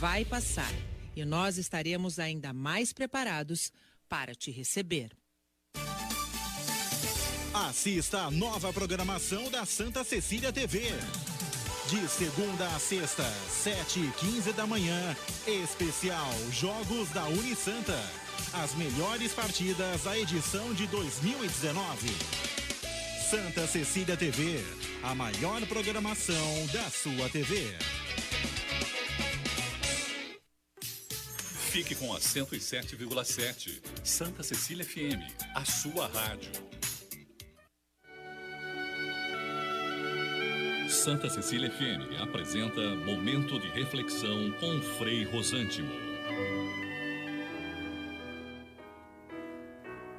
vai passar e nós estaremos ainda mais preparados para te receber. Assista a nova programação da Santa Cecília TV. De segunda a sexta, 7h15 da manhã, especial Jogos da Unisanta. As melhores partidas da edição de 2019. Santa Cecília TV, a maior programação da sua TV. Fique com a 107,7. Santa Cecília FM, a sua rádio. Santa Cecília FM apresenta Momento de Reflexão com Frei Rosântimo.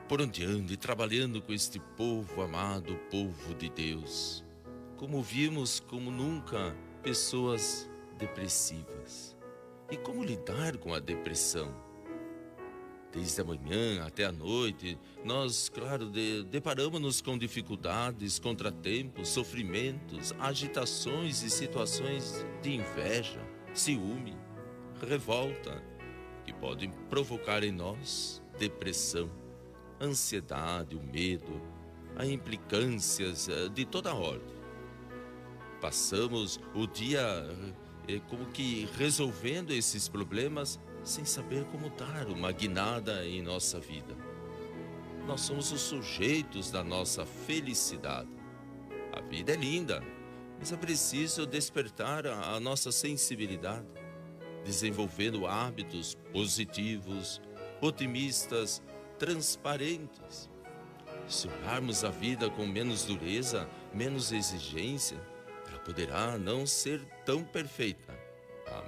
Por onde ande trabalhando com este povo amado, povo de Deus, como vimos como nunca pessoas depressivas. E como lidar com a depressão? Desde a manhã até a noite, nós, claro, deparamos-nos com dificuldades, contratempos, sofrimentos, agitações e situações de inveja, ciúme, revolta, que podem provocar em nós depressão, ansiedade, o medo, as implicâncias de toda ordem. Passamos o dia como que resolvendo esses problemas sem saber como dar uma guinada em nossa vida. Nós somos os sujeitos da nossa felicidade. A vida é linda, mas é preciso despertar a nossa sensibilidade, desenvolvendo hábitos positivos, otimistas, transparentes. Se olharmos a vida com menos dureza, menos exigência, ela poderá não ser tão perfeita,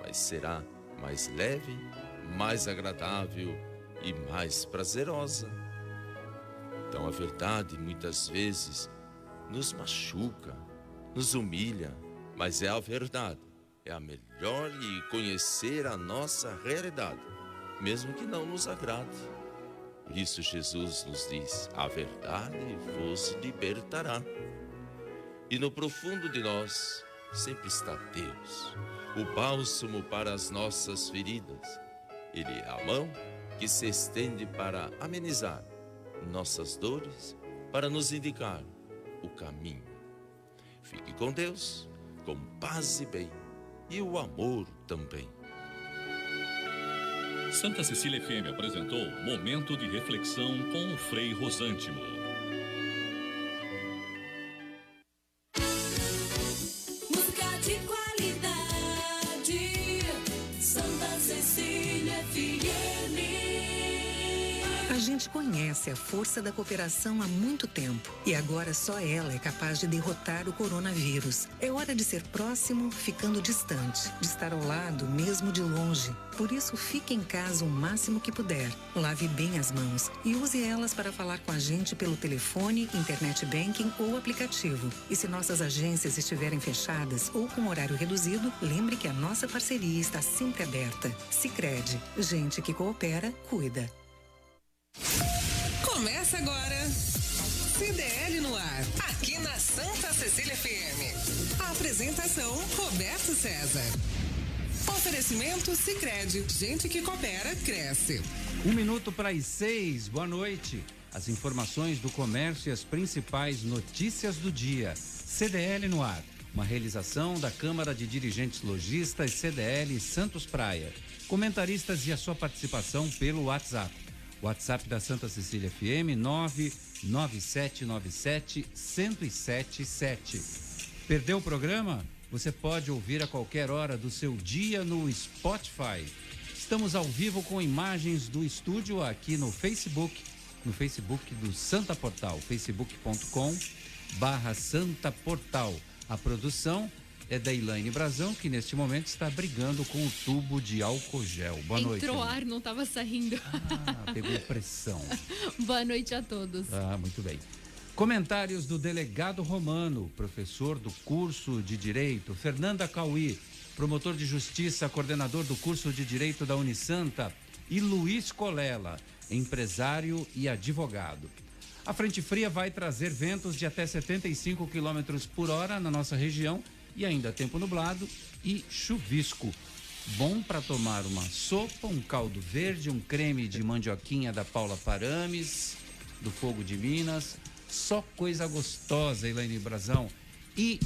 mas será mais leve, mais agradável e mais prazerosa. Então a verdade muitas vezes nos machuca, nos humilha, mas é a verdade. É a melhor e conhecer a nossa realidade, mesmo que não nos agrade. Por isso Jesus nos diz: a verdade vos libertará. E no profundo de nós sempre está Deus, o bálsamo para as nossas feridas. Ele é a mão que se estende para amenizar nossas dores, para nos indicar o caminho. Fique com Deus, com paz e bem, e o amor também. Santa Cecília FM apresentou Momento de Reflexão com o Frei Rosântimo. Música de qualidade, Santa Cecília FM. A gente conhece a força da cooperação há muito tempo e agora só ela é capaz de derrotar o coronavírus. É hora de ser próximo, ficando distante, de estar ao lado, mesmo de longe. Por isso, fique em casa o máximo que puder. Lave bem as mãos e use elas para falar com a gente pelo telefone, internet banking ou aplicativo. E se nossas agências estiverem fechadas ou com horário reduzido, lembre que a nossa parceria está sempre aberta. Sicredi, gente que coopera, cuida. Começa agora, CDL no ar, aqui na Santa Cecília FM. A apresentação, Roberto César. Oferecimento Sicredi, gente que coopera, cresce. 5:01, boa noite. As informações do comércio e as principais notícias do dia. CDL no ar, uma realização da Câmara de Dirigentes Lojistas CDL Santos Praia. Comentaristas e a sua participação pelo WhatsApp. WhatsApp da Santa Cecília FM 99797-1077. Perdeu o programa? Você pode ouvir a qualquer hora do seu dia no Spotify. Estamos ao vivo com imagens do estúdio aqui no Facebook do Santa Portal, facebook.com/Santa Portal. A produção é da Elaine Brazão, que neste momento está brigando com o tubo de álcool gel. Boa noite. Entrou ar, não estava saindo. Pegou pressão. Boa noite a todos. Muito bem. Comentários do delegado Romano, professor do curso de Direito, Fernanda Cauí, promotor de Justiça, coordenador do curso de Direito da Unisanta, e Luiz Colela, empresário e advogado. A frente fria vai trazer ventos de até 75 km por hora na nossa região e ainda tempo nublado e chuvisco. Bom para tomar uma sopa, um caldo verde, um creme de mandioquinha da Paula Parames, do Fogo de Minas. Só coisa gostosa, Elaine Brazão. E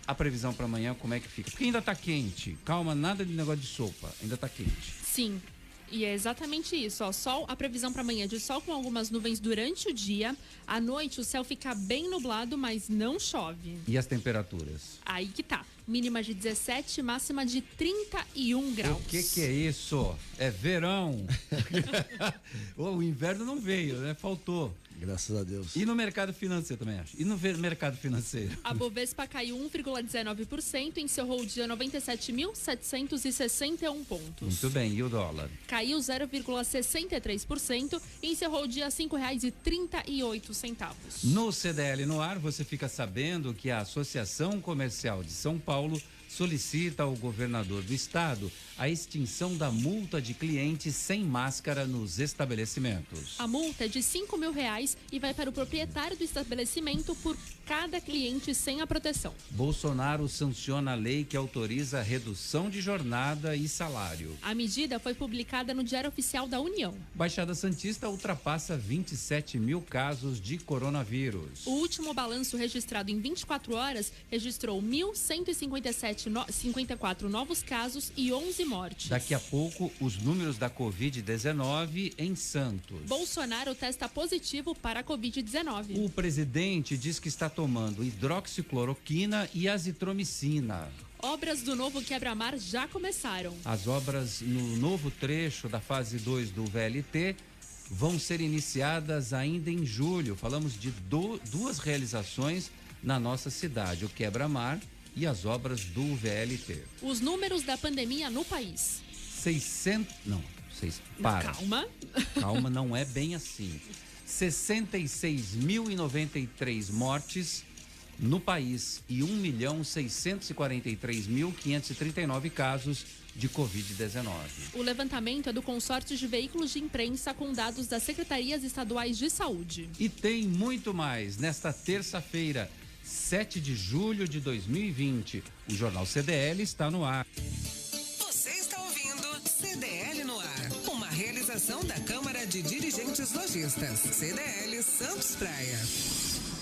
a previsão para amanhã, como é que fica? Porque ainda tá quente. Calma, nada de negócio de sopa. Ainda tá quente. Sim. E é exatamente isso, ó. Sol, a previsão para amanhã é de sol com algumas nuvens durante o dia. À noite o céu fica bem nublado, mas não chove. E as temperaturas? Aí que tá. Mínima de 17, máxima de 31 graus. O que é isso? É verão. O inverno não veio, né? Faltou. Graças a Deus. E no mercado financeiro também, acho. E no mercado financeiro? A Bovespa caiu 1,19% e encerrou o dia 97.761 pontos. Muito bem, e o dólar? Caiu 0,63% e encerrou o dia R$ 5,38. No CDL no ar, você fica sabendo que a Associação Comercial de São Paulo solicita ao governador do estado a extinção da multa de clientes sem máscara nos estabelecimentos. A multa é de R$5.000 e vai para o proprietário do estabelecimento por cada cliente sem a proteção. Bolsonaro sanciona a lei que autoriza a redução de jornada e salário. A medida foi publicada no Diário Oficial da União. Baixada Santista ultrapassa 27 mil casos de coronavírus. O último balanço registrado em 24 horas registrou 1.154 novos casos e 11 mortes. Daqui a pouco, os números da Covid-19 em Santos. Bolsonaro testa positivo para a Covid-19. O presidente diz que está tomando hidroxicloroquina e azitromicina. Obras do novo quebra-mar já começaram. As obras no novo trecho da fase 2 do VLT vão ser iniciadas ainda em julho. Falamos de duas realizações na nossa cidade, o quebra-mar e as obras do VLT. Os números da pandemia no país. 600... Não, Calma. Calma, não é bem assim. 66.093 mortes no país e 1.643.539 casos de Covid-19. O levantamento é do consórcio de veículos de imprensa com dados das secretarias estaduais de saúde. E tem muito mais. Nesta terça-feira, 7 de julho de 2020, o Jornal CDL está no ar. Você está ouvindo CDL no ar, uma realização da Câmara de Dirigentes Lojistas, CDL Santos Praia.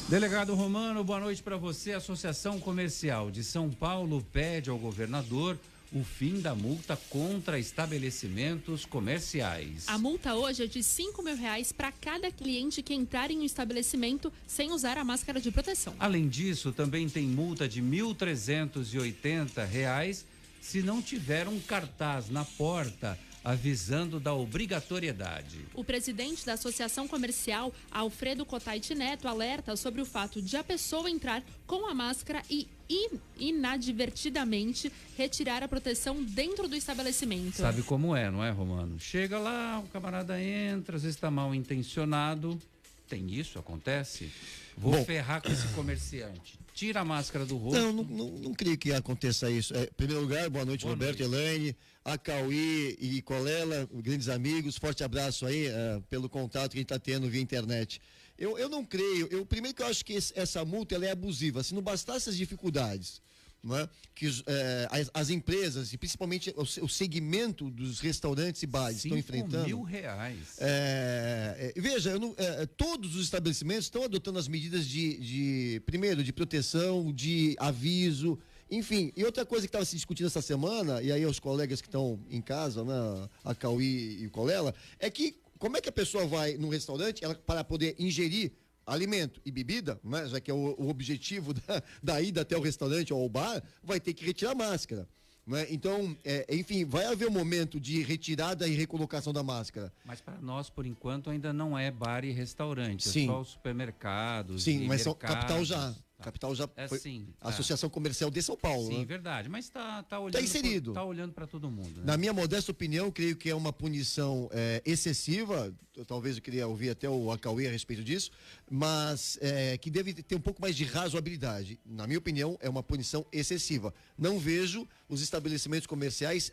Delegado Romano, boa noite para você. A Associação Comercial de São Paulo pede ao governador o fim da multa contra estabelecimentos comerciais. A multa hoje é de R$5.000 para cada cliente que entrar em um estabelecimento sem usar a máscara de proteção. Além disso, também tem multa de R$ 1.380 se não tiver um cartaz na porta avisando da obrigatoriedade. O presidente da Associação Comercial, Alfredo Cotaiti Neto, alerta sobre o fato de a pessoa entrar com a máscara e inadvertidamente retirar a proteção dentro do estabelecimento. Sabe como é, não é, Romano? Chega lá, o camarada entra, às vezes está mal intencionado. Tem isso, acontece? Vou ferrar com esse comerciante. Tira a máscara do rosto. Não creio que aconteça isso. Em primeiro lugar, boa noite, Roberto, Elaine, a Cauí e Colela, grandes amigos, forte abraço aí pelo contato que a gente está tendo via internet. Eu não creio, primeiro que eu acho que essa multa ela é abusiva, se não bastasse as dificuldades, não é? Que as empresas, e principalmente o segmento dos restaurantes e bares estão enfrentando. R$5.000. Veja, todos os estabelecimentos estão adotando as medidas primeiro, de proteção, de aviso, enfim. E outra coisa que estava se discutindo essa semana, e aí os colegas que estão em casa, né, a Cauí e o Colela, é que como é que a pessoa vai num restaurante para poder ingerir alimento e bebida, né, já que é o objetivo da ida até o restaurante ou ao bar, vai ter que retirar a máscara. Né? Então, enfim, vai haver um momento de retirada e recolocação da máscara. Mas para nós, por enquanto, ainda não é bar e restaurante, Sim. é só os supermercados. Sim, mas mercados, capital já. Capital já foi a Associação Comercial de São Paulo. Sim, né? Verdade, mas tá olhando. Tá inserido. Tá olhando para todo mundo. Né? Na minha modesta opinião, creio que é uma punição excessiva. Talvez eu queria ouvir até o Acauê a respeito disso, mas que deve ter um pouco mais de razoabilidade. Na minha opinião, é uma punição excessiva. Não vejo os estabelecimentos comerciais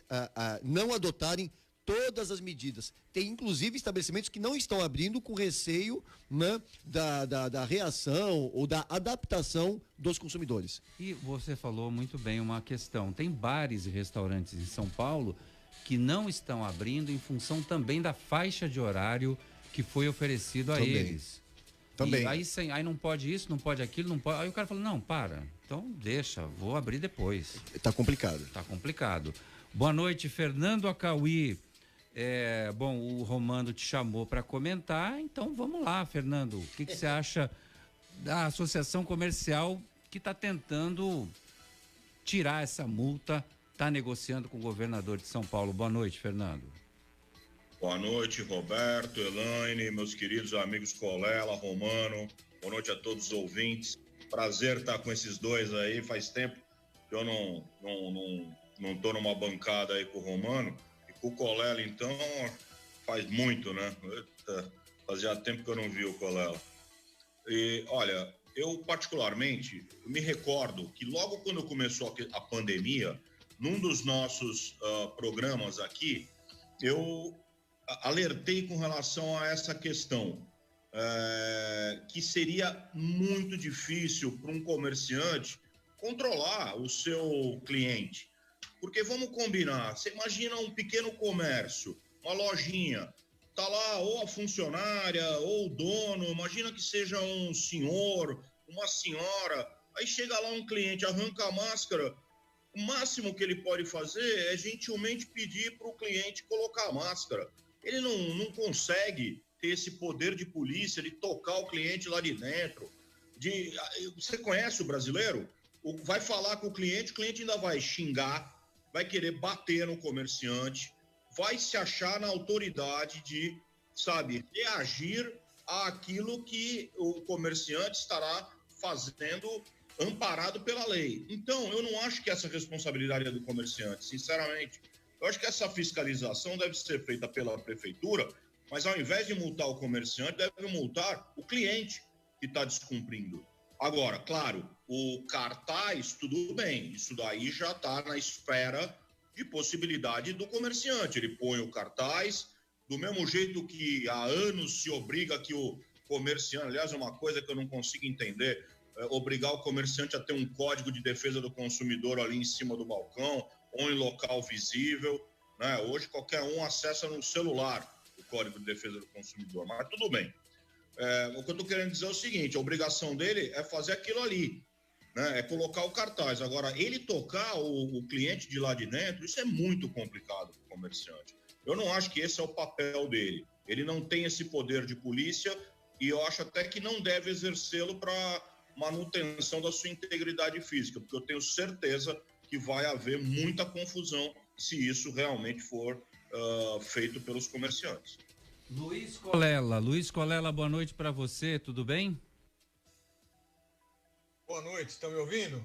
não adotarem todas as medidas. Tem inclusive estabelecimentos que não estão abrindo com receio, né, da reação ou da adaptação dos consumidores. E você falou muito bem uma questão. Tem bares e restaurantes em São Paulo que não estão abrindo em função também da faixa de horário que foi oferecido a eles. Também. E aí não pode isso, não pode aquilo, não pode. Aí o cara falou, não, para, então deixa, vou abrir depois. Tá complicado. Tá complicado. Boa noite, Fernando Acauí. Bom, o Romano te chamou para comentar, então vamos lá, Fernando. O que você acha da associação comercial que está tentando tirar essa multa, está negociando com o governador de São Paulo? Boa noite, Fernando. Boa noite, Roberto, Elaine, meus queridos amigos Colela, Romano. Boa noite a todos os ouvintes. Prazer estar com esses dois aí. Faz tempo que eu não tô numa bancada aí com o Romano. E com o Colela, então, faz muito, né? Fazia tempo que eu não vi o Colela. E, olha, eu particularmente me recordo que logo quando começou a pandemia, num dos nossos programas aqui, eu alertei com relação a essa questão, que seria muito difícil para um comerciante controlar o seu cliente. Porque vamos combinar, você imagina um pequeno comércio, uma lojinha, tá lá ou a funcionária ou o dono, imagina que seja um senhor, uma senhora, aí chega lá um cliente, arranca a máscara, o máximo que ele pode fazer é gentilmente pedir para o cliente colocar a máscara. Ele não consegue ter esse poder de polícia, de tocar o cliente lá de dentro. Você conhece o brasileiro? Vai falar com o cliente ainda vai xingar, vai querer bater no comerciante, vai se achar na autoridade de, reagir àquilo que o comerciante estará fazendo amparado pela lei. Então, eu não acho que essa responsabilidade é do comerciante, sinceramente. Eu acho que essa fiscalização deve ser feita pela prefeitura, mas ao invés de multar o comerciante, deve multar o cliente que está descumprindo. Agora, claro, o cartaz, tudo bem, isso daí já está na esfera de possibilidade do comerciante. Ele põe o cartaz, do mesmo jeito que há anos se obriga que o comerciante, aliás, é uma coisa que eu não consigo entender, obrigar o comerciante a ter um código de defesa do consumidor ali em cima do balcão, ou em local visível, né? Hoje qualquer um acessa no celular o Código de Defesa do Consumidor, mas tudo bem. O que eu estou querendo dizer é o seguinte, a obrigação dele é fazer aquilo ali, né? É colocar o cartaz. Agora, ele tocar o cliente de lá de dentro, isso é muito complicado para o comerciante. Eu não acho que esse é o papel dele. Ele não tem esse poder de polícia e eu acho até que não deve exercê-lo para manutenção da sua integridade física, porque eu tenho certeza que vai haver muita confusão se isso realmente for feito pelos comerciantes. Luiz Colela, boa noite para você, tudo bem? Boa noite, estão me ouvindo?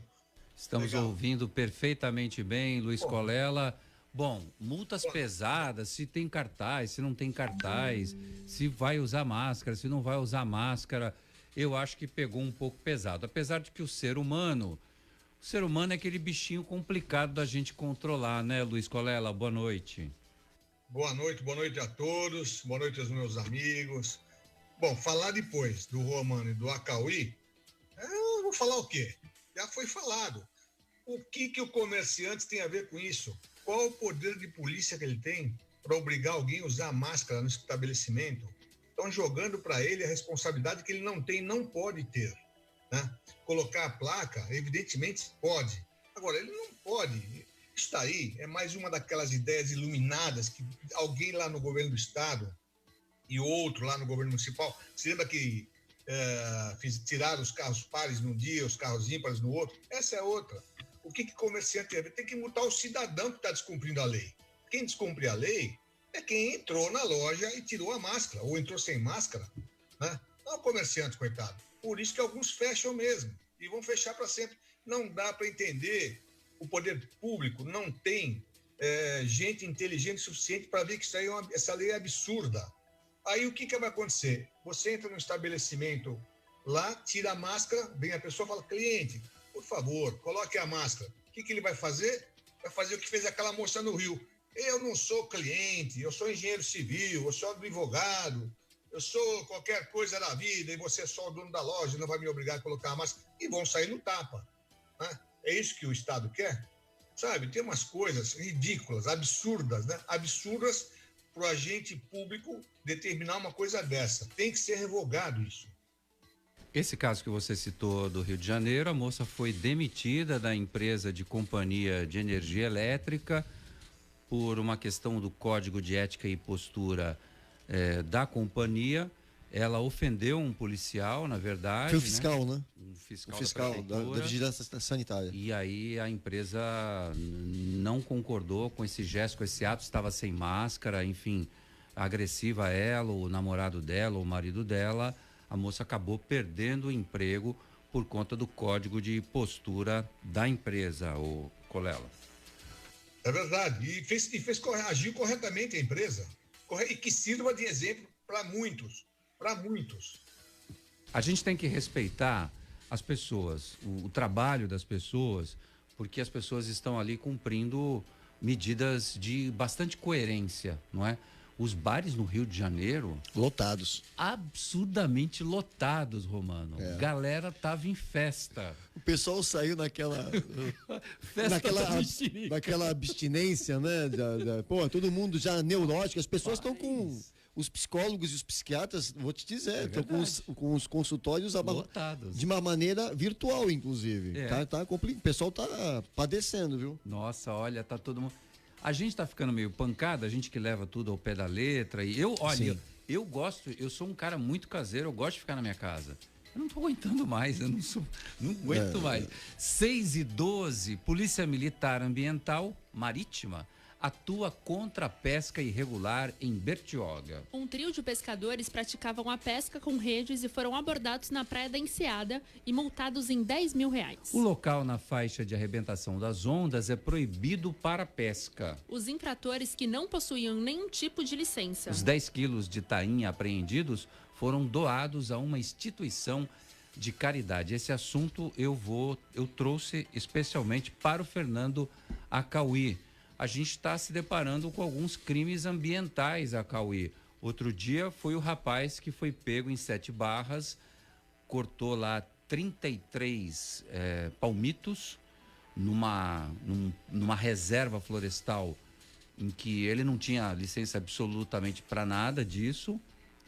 Estamos ouvindo perfeitamente bem, Luiz Colela. Bom, multas pesadas, se tem cartaz, se não tem cartaz, se vai usar máscara, se não vai usar máscara, eu acho que pegou um pouco pesado. Apesar de que o ser humano é aquele bichinho complicado da gente controlar, né, Luiz Colela? Boa noite. Boa noite a todos, boa noite aos meus amigos. Bom, falar depois do Romano e do Acauí, eu vou falar o quê? Já foi falado. O que o comerciante tem a ver com isso? Qual o poder de polícia que ele tem para obrigar alguém a usar máscara no estabelecimento? Estão jogando para ele a responsabilidade que ele não tem, não pode ter, né? Colocar a placa, evidentemente pode. Agora, ele não pode. Isso aí é mais uma daquelas ideias iluminadas que alguém lá no governo do estado e outro lá no governo municipal, se lembra que tiraram os carros pares num dia, os carros ímpares no outro? Essa é outra. O que comerciante tem a ver? Tem que multar o cidadão que está descumprindo a lei. Quem descumprir a lei é quem entrou na loja e tirou a máscara, ou entrou sem máscara, né? Não é o comerciante, coitado. Por isso que alguns fecham mesmo, e vão fechar para sempre. Não dá para entender. O poder público não tem gente inteligente o suficiente para ver que essa lei é absurda. Aí o que vai acontecer? Você entra no estabelecimento lá, tira a máscara, vem a pessoa e fala, cliente, por favor, coloque a máscara. O que ele vai fazer? Vai fazer o que fez aquela moça no Rio. Eu não sou cliente, eu sou engenheiro civil, eu sou advogado, eu sou qualquer coisa da vida e você é só o dono da loja, não vai me obrigar a colocar a máscara. E vão sair no tapa, né? É isso que o Estado quer? Sabe, tem umas coisas ridículas, absurdas, né? Absurdas para o agente público determinar uma coisa dessa. Tem que ser revogado isso. Esse caso que você citou do Rio de Janeiro, a moça foi demitida da empresa de companhia de energia elétrica por uma questão do código de ética e postura da companhia. Ela ofendeu um policial, na verdade. Foi o fiscal, né? Um fiscal, o fiscal da vigilância sanitária. E aí a empresa não concordou com esse gesto, com esse ato, estava sem máscara, enfim, agressiva a ela, o namorado dela, o marido dela. A moça acabou perdendo o emprego por conta do código de postura da empresa, o Colela. É verdade. Agiu corretamente a empresa. E que sirva de exemplo para muitos. Para muitos. A gente tem que respeitar as pessoas, o trabalho das pessoas, porque as pessoas estão ali cumprindo medidas de bastante coerência, não é? Os bares no Rio de Janeiro... Lotados. Absurdamente lotados, Romano. Galera tava em festa. O pessoal saiu naquela... naquela abstinência, né? Pô, todo mundo já neurótico. As pessoas estão com... Os psicólogos e os psiquiatras, vou te dizer, estão com os consultórios lotados. De uma maneira virtual, inclusive. Tá complicado. O pessoal tá padecendo, viu? Nossa, olha, tá todo mundo... A gente tá ficando meio pancada, a gente que leva tudo ao pé da letra. E eu gosto, eu sou um cara muito caseiro, eu gosto de ficar na minha casa. Eu não tô aguentando mais, não aguento mais. 6:12, Polícia Militar Ambiental Marítima atua contra a pesca irregular em Bertioga. Um trio de pescadores praticavam a pesca com redes e foram abordados na Praia da Enseada e multados em R$10 mil. O local na faixa de arrebentação das ondas é proibido para pesca. Os infratores, que não possuíam nenhum tipo de licença. Os 10 quilos de tainha apreendidos foram doados a uma instituição de caridade. Esse assunto eu trouxe especialmente para o Fernando Acauí. A gente está se deparando com alguns crimes ambientais, Acauí. Outro dia foi o rapaz que foi pego em 7 Barras, cortou lá 33 palmitos numa reserva florestal em que ele não tinha licença absolutamente para nada disso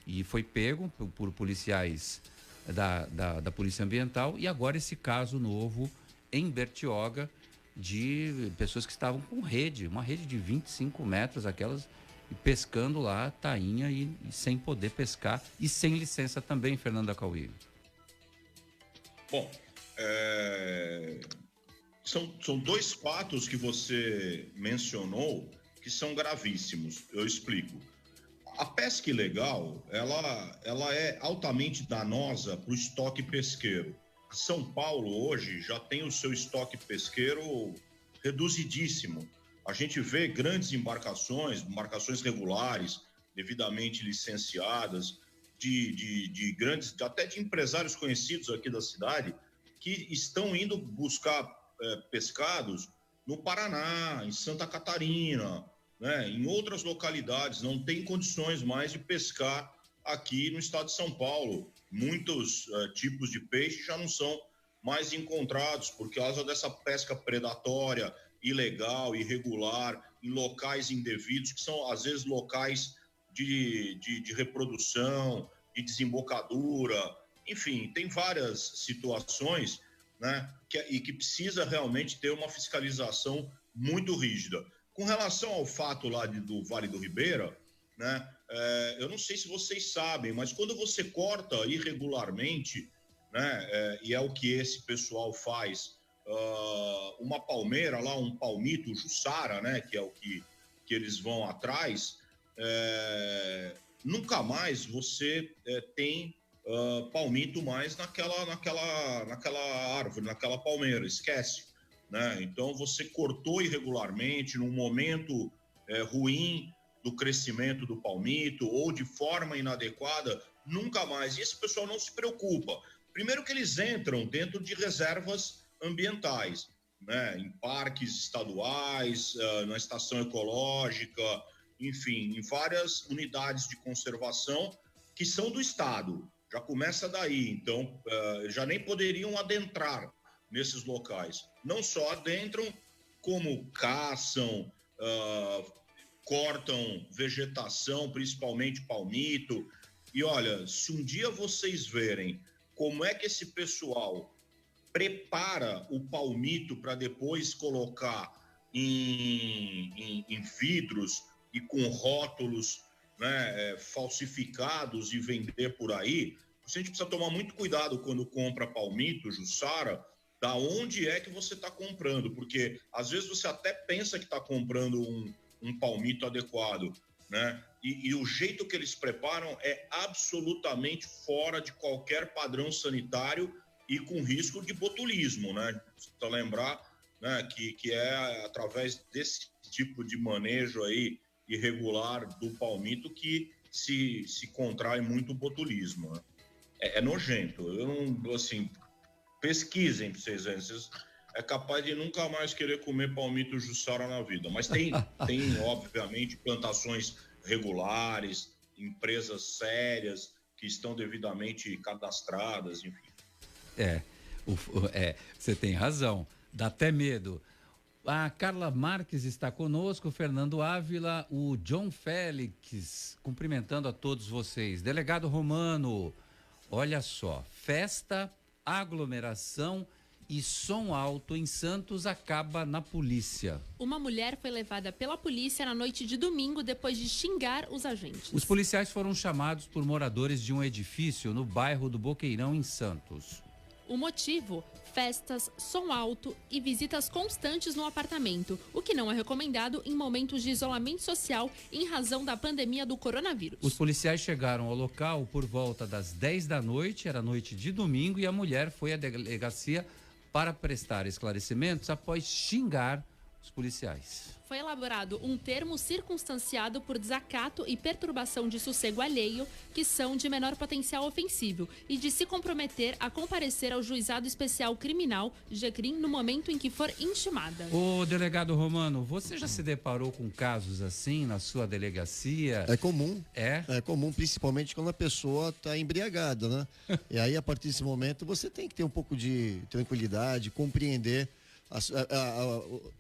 e foi pego por policiais da Polícia Ambiental. E agora esse caso novo em Bertioga, de pessoas que estavam com uma rede de 25 metros, aquelas, pescando lá tainha e sem poder pescar e sem licença também, Fernando Acauí. Bom, são 2 fatos que você mencionou que são gravíssimos. Eu explico. A pesca ilegal, ela é altamente danosa para o estoque pesqueiro. São Paulo hoje já tem o seu estoque pesqueiro reduzidíssimo. A gente vê grandes embarcações regulares, devidamente licenciadas, de grandes, até de empresários conhecidos aqui da cidade, que estão indo buscar pescados no Paraná, em Santa Catarina, né, em outras localidades. Não tem condições mais de pescar aqui no estado de São Paulo. Muitos tipos de peixe já não são mais encontrados por causa dessa pesca predatória, ilegal, irregular, em locais indevidos, que são às vezes locais de reprodução, de desembocadura, enfim, tem várias situações, né, que precisa realmente ter uma fiscalização muito rígida. Com relação ao fato lá do Vale do Ribeira, né, eu não sei se vocês sabem, mas quando você corta irregularmente, né, e é o que esse pessoal faz, uma palmeira lá, um palmito, jussara, né, que é o que eles vão atrás, nunca mais você tem palmito mais naquela árvore, naquela palmeira, esquece, né? Então você cortou irregularmente num momento ruim do crescimento do palmito ou de forma inadequada, nunca mais. E esse pessoal não se preocupa. Primeiro que eles entram dentro de reservas ambientais, né? Em parques estaduais, na estação ecológica, enfim, em várias unidades de conservação que são do Estado. Já começa daí. Então, já nem poderiam adentrar nesses locais. Não só adentram, como caçam, cortam vegetação, principalmente palmito. E olha, se um dia vocês verem como é que esse pessoal prepara o palmito para depois colocar em vidros e com rótulos, né, falsificados e vender por aí, a gente precisa tomar muito cuidado quando compra palmito, Jussara, da onde é que você está comprando, porque às vezes você até pensa que está comprando um palmito adequado, né? E o jeito que eles preparam é absolutamente fora de qualquer padrão sanitário e com risco de botulismo, né? Precisa lembrar, né, que é através desse tipo de manejo aí irregular do palmito que se contrai muito o botulismo, né? É nojento. Eu não, assim, pesquisem para vocês verem. Vocês é capaz de nunca mais querer comer palmito Jussara na vida. Mas tem obviamente, plantações regulares, empresas sérias que estão devidamente cadastradas, enfim. Você tem razão. Dá até medo. A Carla Marques está conosco, o Fernando Ávila, o John Félix, cumprimentando a todos vocês. Delegado Romano, olha só, festa, aglomeração e som alto em Santos acaba na polícia. Uma mulher foi levada pela polícia na noite de domingo depois de xingar os agentes. Os policiais foram chamados por moradores de um edifício no bairro do Boqueirão, em Santos. O motivo? Festas, som alto e visitas constantes no apartamento, o que não é recomendado em momentos de isolamento social em razão da pandemia do coronavírus. Os policiais chegaram ao local por volta das 10 da noite, era noite de domingo, e a mulher foi à delegacia para prestar esclarecimentos após xingar os policiais. Foi elaborado um termo circunstanciado por desacato e perturbação de sossego alheio, que são de menor potencial ofensivo, e de se comprometer a comparecer ao Juizado Especial Criminal, GECRIM, no momento em que for intimada. Ô, delegado Romano, você já se deparou com casos assim na sua delegacia? É comum. É comum, principalmente quando a pessoa está embriagada, né? E aí, a partir desse momento, você tem que ter um pouco de tranquilidade, compreender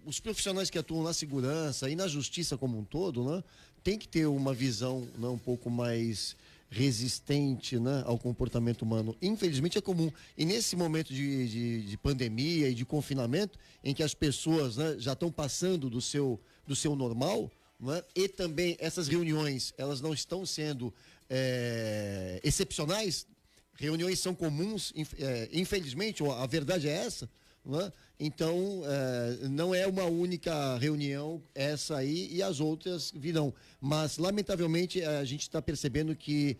os profissionais que atuam na segurança e na justiça como um todo, né, tem que ter uma visão, né, um pouco mais resistente, né, ao comportamento humano. Infelizmente é comum. E nesse momento de pandemia e de confinamento, em que as pessoas, né, já estão passando do seu normal, né, e também essas reuniões, elas não estão sendo excepcionais, reuniões são comuns, infelizmente, a verdade é essa, né? Então, não é uma única reunião essa aí e as outras virão. Mas, lamentavelmente, a gente está percebendo que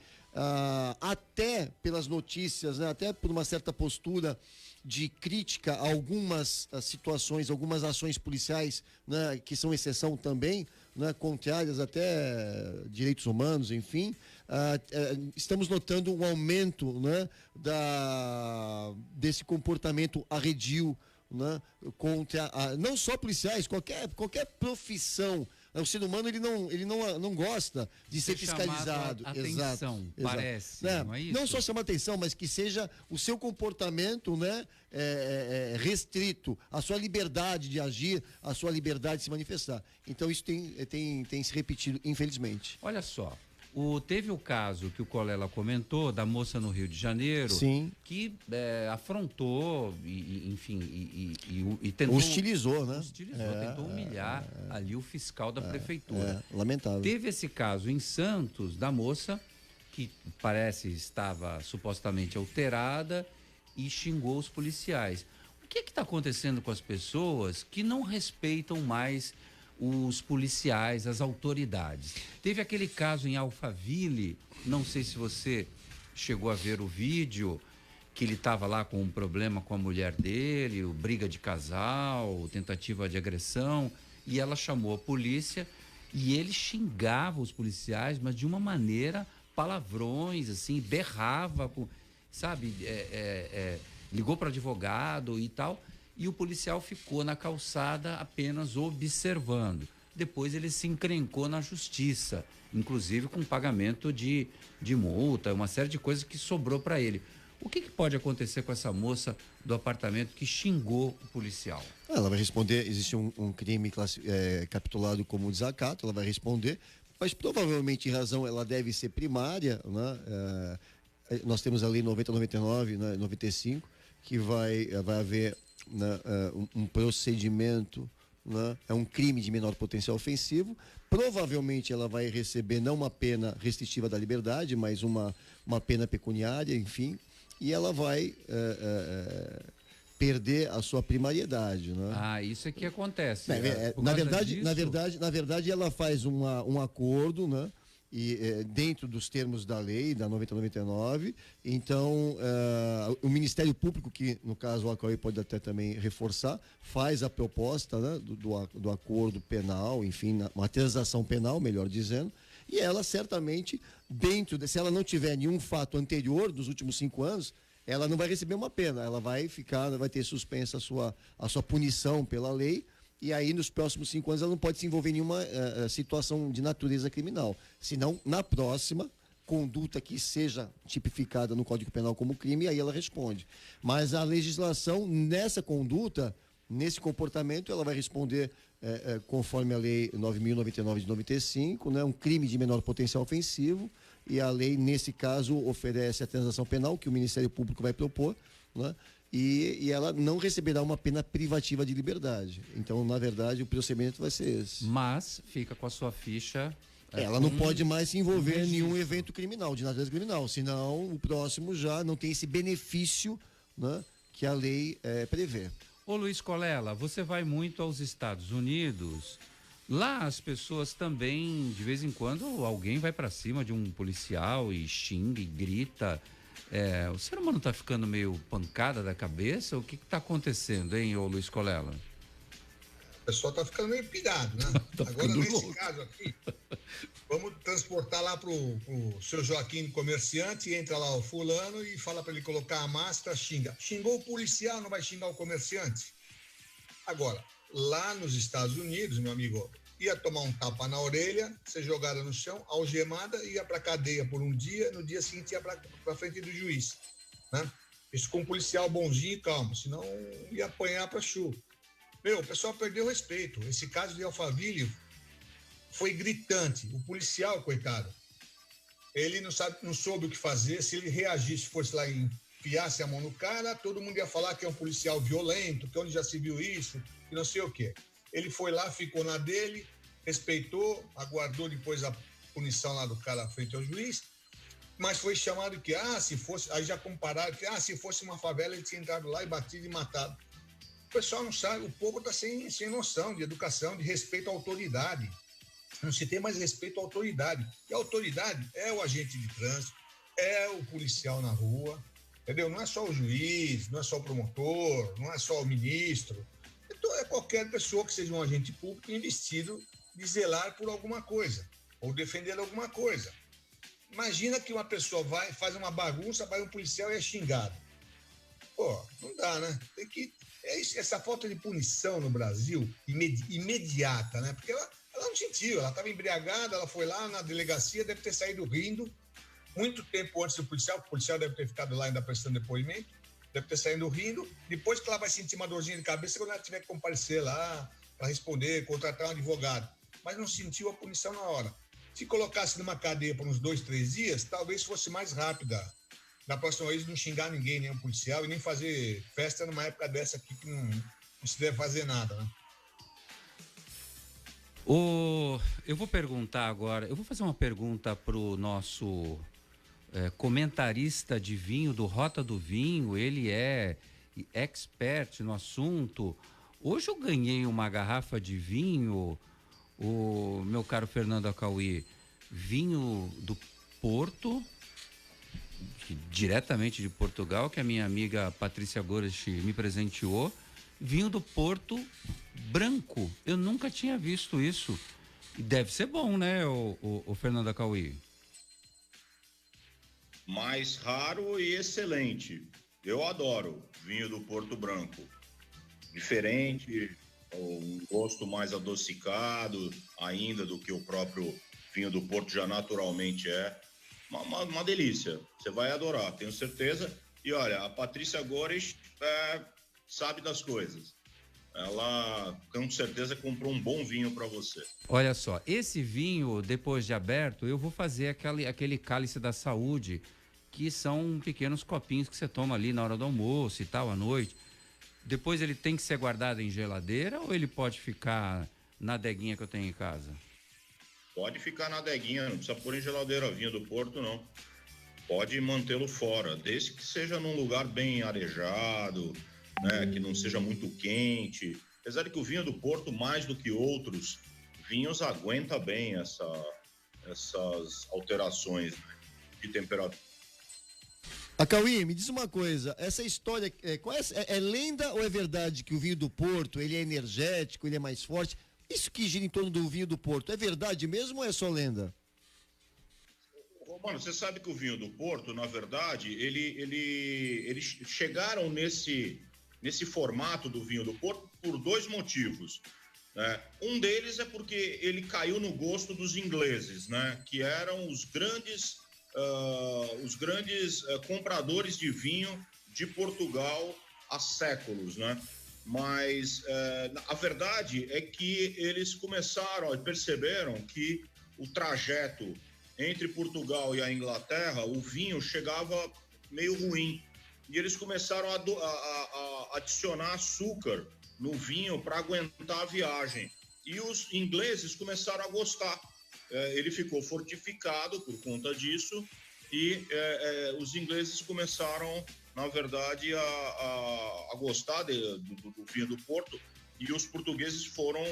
até pelas notícias, né, até por uma certa postura de crítica a algumas situações, algumas ações policiais, né, que são exceção também, né, contrárias até direitos humanos, enfim, estamos notando um aumento, né, desse comportamento arredio, né, contra não só policiais, qualquer profissão. O ser humano ele não gosta de ser fiscalizado. Atenção, parece. Não é isso? Não só chamar atenção, mas que seja o seu comportamento, né, restrito, a sua liberdade de agir, a sua liberdade de se manifestar. Então isso tem se repetido, infelizmente. Olha só. Teve o caso que o Colela comentou da moça no Rio de Janeiro. Sim. Que afrontou e tentou... Hostilizou, né? Tentou humilhar ali o fiscal da prefeitura. Lamentável. Teve esse caso em Santos da moça que parece estava supostamente alterada e xingou os policiais. O que está acontecendo com as pessoas que não respeitam mais os policiais, as autoridades? Teve aquele caso em Alphaville, não sei se você chegou a ver o vídeo, que ele estava lá com um problema com a mulher dele, briga de casal, tentativa de agressão, e ela chamou a polícia e ele xingava os policiais, mas de uma maneira, palavrões, assim, berrava, sabe, ligou para advogado e tal. E o policial ficou na calçada apenas observando. Depois ele se encrencou na justiça, inclusive com pagamento de multa, uma série de coisas que sobrou para ele. O que pode acontecer com essa moça do apartamento que xingou o policial? Ela vai responder, existe um crime capitulado como desacato, ela vai responder, mas provavelmente em razão, ela deve ser primária, né? Nós temos a lei 9099, né, 95, que vai haver, né, um procedimento, né, é um crime de menor potencial ofensivo. Provavelmente ela vai receber não uma pena restritiva da liberdade, mas uma pena pecuniária, enfim, e ela vai perder a sua primariedade, né? Ah, isso é que acontece. Na verdade, ela faz um acordo, né? E dentro dos termos da lei, da 9099, então o Ministério Público, que no caso o Acauí pode até também reforçar, faz a proposta, né, do acordo penal, enfim, uma transação penal, melhor dizendo, e ela certamente, se ela não tiver nenhum fato anterior dos últimos 5 anos, ela não vai receber uma pena, ela vai ter suspensa a sua punição pela lei. E aí, nos próximos 5 anos, ela não pode se envolver em nenhuma situação de natureza criminal. Senão, na próxima conduta que seja tipificada no Código Penal como crime, aí ela responde. Mas a legislação, nessa conduta, nesse comportamento, ela vai responder conforme a Lei 9.099 de 95, né, um crime de menor potencial ofensivo. E a lei, nesse caso, oferece a transação penal que o Ministério Público vai propor, né? E ela não receberá uma pena privativa de liberdade. Então, na verdade, o procedimento vai ser esse. Mas fica com a sua ficha. Ela não pode mais se envolver em nenhum evento criminal, de natureza criminal. Senão, o próximo já não tem esse benefício, né, que a lei prevê. Ô Luiz Colela, você vai muito aos Estados Unidos. Lá as pessoas também, de vez em quando, alguém vai para cima de um policial e xinga e grita. O ser humano está ficando meio pancada da cabeça? O que está acontecendo, hein, ô Luiz Colela? O pessoal está ficando meio pirado, né? Agora, nesse caso aqui, vamos transportar lá pro seu Joaquim, comerciante, entra lá o fulano e fala para ele colocar a máscara, xinga. Xingou o policial, não vai xingar o comerciante? Agora, lá nos Estados Unidos, meu amigo, ia tomar um tapa na orelha, ser jogada no chão, algemada, ia para cadeia por um dia, no dia seguinte ia para frente do juiz, né? Isso com um policial bonzinho e calmo, senão ia apanhar para chuva. O pessoal perdeu o respeito. Esse caso de Alphaville foi gritante. O policial, coitado, ele não soube o que fazer. Se ele reagisse, fosse lá e enfiasse a mão no cara, todo mundo ia falar que é um policial violento, que onde já se viu isso, que não sei o quê. Ele foi lá, ficou na dele, respeitou, aguardou depois a punição lá do cara frente ao juiz, mas foi chamado que, se fosse, aí já compararam que, se fosse uma favela, ele tinha entrado lá e batido e matado. O pessoal não sabe, o povo está sem noção de educação, de respeito à autoridade. Não se tem mais respeito à autoridade. E a autoridade é o agente de trânsito, é o policial na rua, entendeu? Não é só o juiz, não é só o promotor, não é só o ministro. Então, é qualquer pessoa que seja um agente público investido de zelar por alguma coisa ou defender alguma coisa. Imagina que uma pessoa faz uma bagunça, vai um policial e é xingado. Pô, não dá, né? Tem que... essa falta de punição no Brasil, imediata, né? Porque ela não sentiu, ela estava embriagada, ela foi lá na delegacia, deve ter saído rindo, muito tempo antes do policial, o policial deve ter ficado lá ainda prestando depoimento, deve ter saído rindo, depois que ela vai sentir uma dorzinha de cabeça, quando ela tiver que comparecer lá para responder, contratar um advogado, mas não sentiu a punição na hora. Se colocasse numa cadeia por uns 2, 3 dias, talvez fosse mais rápida. Da próxima vez não xingar ninguém, nem um policial, e nem fazer festa numa época dessa aqui que não se deve fazer nada, né? Eu vou perguntar agora, eu vou fazer uma pergunta pro nosso comentarista de vinho do Rota do Vinho, ele é expert no assunto. Hoje eu ganhei uma garrafa de vinho, o meu caro Fernando Acauí, vinho do Porto, diretamente de Portugal, que a minha amiga Patrícia Goresch me presenteou, vinho do Porto branco. Eu nunca tinha visto isso. E deve ser bom, né, o Fernando Acauí? Mais raro e excelente. Eu adoro vinho do Porto Branco. Diferente, um gosto mais adocicado ainda do que o próprio vinho do Porto já naturalmente é. Uma delícia, você vai adorar, tenho certeza. E olha, a Patrícia Gores sabe das coisas. Ela, com certeza, comprou um bom vinho para você. Olha só, esse vinho, depois de aberto, eu vou fazer aquele cálice da saúde, que são pequenos copinhos que você toma ali na hora do almoço e tal, à noite. Depois ele tem que ser guardado em geladeira ou ele pode ficar na adeguinha que eu tenho em casa? Pode ficar na adeguinha, não precisa pôr em geladeira vinho do Porto, não. Pode mantê-lo fora, desde que seja num lugar bem arejado, né, que não seja muito quente. Apesar de que o vinho do Porto, mais do que outros vinhos, aguenta bem essas alterações de temperatura. Cauí, me diz uma coisa, essa história, é lenda ou é verdade que o vinho do Porto, ele é energético, ele é mais forte? Isso que gira em torno do vinho do Porto, é verdade mesmo ou é só lenda? Mano, você sabe que o vinho do Porto, na verdade, eles chegaram nesse formato do vinho do Porto por dois motivos, né? Um deles é porque ele caiu no gosto dos ingleses, né? Que eram os grandes compradores de vinho de Portugal há séculos, né? Mas a verdade é que eles perceberam que o trajeto entre Portugal e a Inglaterra, o vinho chegava meio ruim. E eles começaram a adicionar açúcar no vinho para aguentar a viagem. E os ingleses começaram a gostar. Ele ficou fortificado por conta disso e os ingleses começaram, na verdade, a gostar do vinho do Porto, e os portugueses foram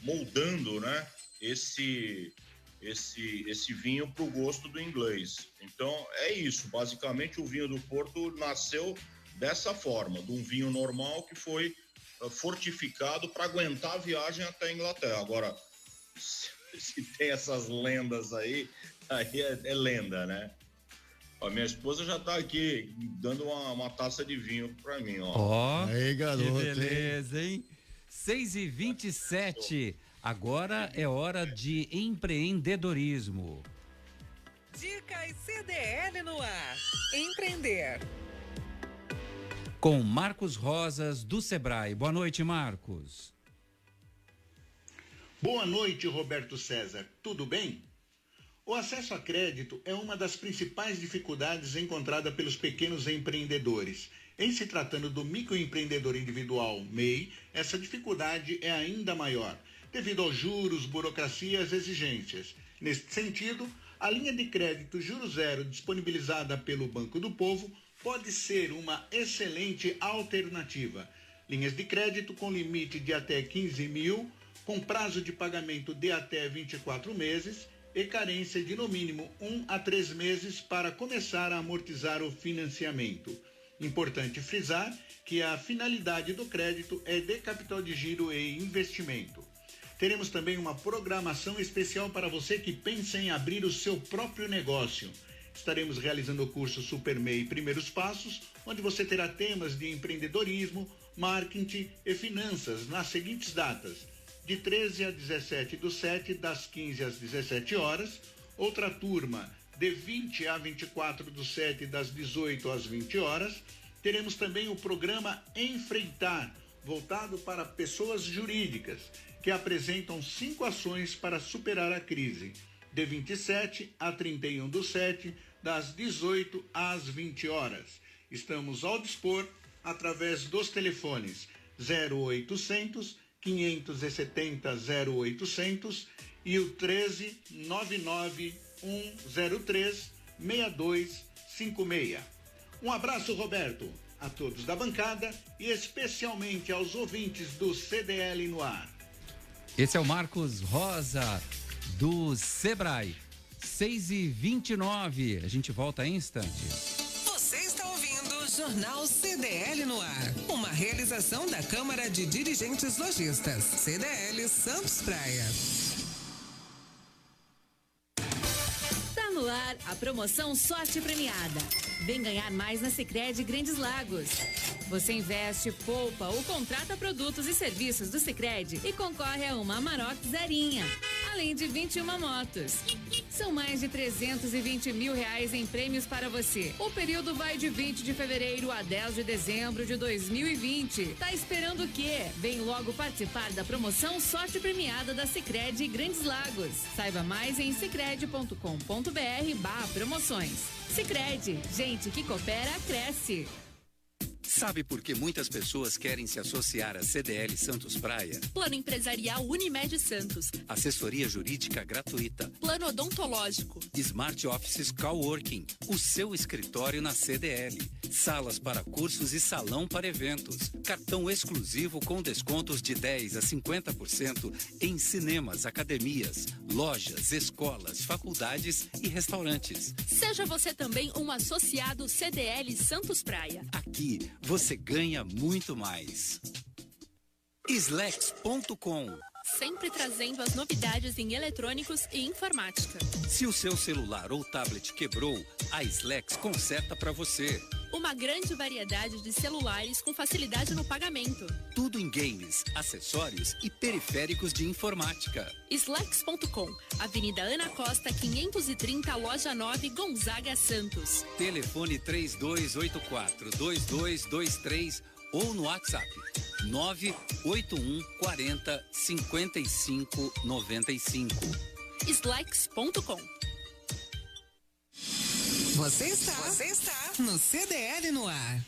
moldando, né, esse vinho para o gosto do inglês. Então é isso, basicamente o vinho do Porto nasceu dessa forma, de um vinho normal que foi fortificado para aguentar a viagem até a Inglaterra. Agora, se tem essas lendas aí é lenda, né? A minha esposa já tá aqui dando uma taça de vinho para mim, ó. Ó, aí, garoto, que beleza, hein? 6h27. Agora é hora de empreendedorismo. Dicas CDL no ar. Empreender. Com Marcos Rosas, do Sebrae. Boa noite, Marcos. Boa noite, Roberto César. Tudo bem? O acesso a crédito é uma das principais dificuldades encontradas pelos pequenos empreendedores. Em se tratando do microempreendedor individual, MEI, essa dificuldade é ainda maior, devido aos juros, burocracias e exigências. Neste sentido, a linha de crédito Juros Zero disponibilizada pelo Banco do Povo pode ser uma excelente alternativa. Linhas de crédito com limite de até 15 mil, com prazo de pagamento de até 24 meses e carência de no mínimo 1 a 3 meses para começar a amortizar o financiamento. Importante frisar que a finalidade do crédito é de capital de giro e investimento. Teremos também uma programação especial para você que pensa em abrir o seu próprio negócio. Estaremos realizando o curso Super MEI Primeiros Passos, onde você terá temas de empreendedorismo, marketing e finanças nas seguintes datas: de 13 a 17/7, das 15 às 17 horas. Outra turma, de 20 a 24/7, das 18 às 20 horas. Teremos também o programa Enfrentar, voltado para pessoas jurídicas, que apresentam 5 ações para superar a crise, de 27 a 31/7, das 18 às 20 horas. Estamos ao dispor através dos telefones 0800 570 0800 e o 13 99 103 6256. Um abraço, Roberto, a todos da bancada e especialmente aos ouvintes do CDL no ar. Esse é o Marcos Rosa, do Sebrae. 6h29. A gente volta em instantes. Você está ouvindo o Jornal CDL no ar. Uma realização da Câmara de Dirigentes Lojistas. CDL Santos Praia. Tá no ar a promoção Sorte Premiada. Vem ganhar mais na Sicredi Grandes Lagos. Você investe, poupa ou contrata produtos e serviços do Sicredi e concorre a uma Amarok zerinha, além de 21 motos. São mais de 320 mil reais em prêmios para você. O período vai de 20 de fevereiro a 10 de dezembro de 2020. Tá esperando o quê? Vem logo participar da promoção Sorte Premiada da Sicredi Grandes Lagos. Saiba mais em sicredi.com.br/promoções. Sicredi, gente que coopera, cresce. Sabe por que muitas pessoas querem se associar à CDL Santos Praia? Plano empresarial Unimed Santos. Assessoria jurídica gratuita. Plano odontológico. Smart Offices Coworking. O seu escritório na CDL. Salas para cursos e salão para eventos. Cartão exclusivo com descontos de 10% a 50% em cinemas, academias, lojas, escolas, faculdades e restaurantes. Seja você também um associado CDL Santos Praia. Aqui você ganha muito mais. Slex.com. Sempre trazendo as novidades em eletrônicos e informática. Se o seu celular ou tablet quebrou, a Slex conserta para você. Uma grande variedade de celulares com facilidade no pagamento. Tudo em games, acessórios e periféricos de informática. Slex.com, Avenida Ana Costa, 530, Loja 9, Gonzaga, Santos. Telefone 3284-2223 ou no WhatsApp 981 40 55 95. Slex.com. Você está no CDL no ar.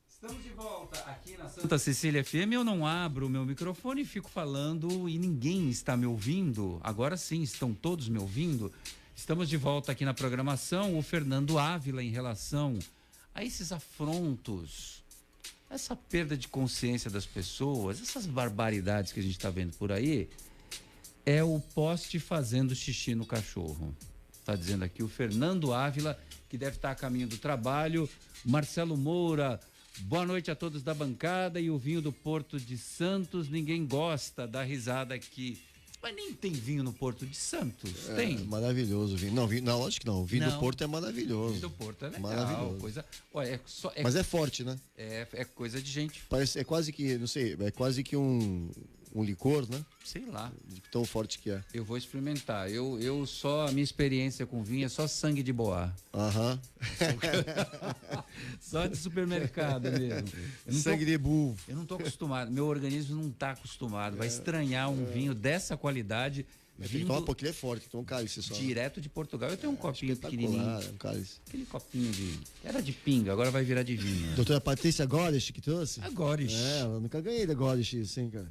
Estamos de volta aqui na Santa Cecília FM. Eu não abro o meu microfone e fico falando e ninguém está me ouvindo. Agora sim, estão todos me ouvindo. Estamos de volta aqui na programação. O Fernando Ávila, em relação a esses afrontos, essa perda de consciência das pessoas, essas barbaridades que a gente está vendo por aí, é o poste fazendo xixi no cachorro. Está dizendo aqui o Fernando Ávila, que deve estar a caminho do trabalho. Marcelo Moura, boa noite a todos da bancada. E o vinho do Porto de Santos, ninguém gosta da risada aqui. Mas nem tem vinho no Porto de Santos, tem? Maravilhoso o vinho. Não, lógico que não. O vinho do Porto é maravilhoso. O vinho do Porto é legal. Maravilhoso. Coisa, olha, mas é forte, né? É coisa de gente. Parece, é quase que, não sei, é quase que um licor, né? Sei lá. De tão forte que é. Eu vou experimentar. A minha experiência com vinho é só sangue de boa. Aham. Só de supermercado mesmo. Sangue de burro. Eu não tô acostumado. Meu organismo não tá acostumado. Vai estranhar um vinho dessa qualidade. Tem que tomar porque ele é forte, então um cálice só. Direto de Portugal. Eu tenho um copinho pequenininho. Um cálice. Aquele copinho era de pinga, agora vai virar de vinho. Doutora Patrícia Gorish que trouxe? A Gorish. Eu nunca ganhei da Gorish, assim, cara.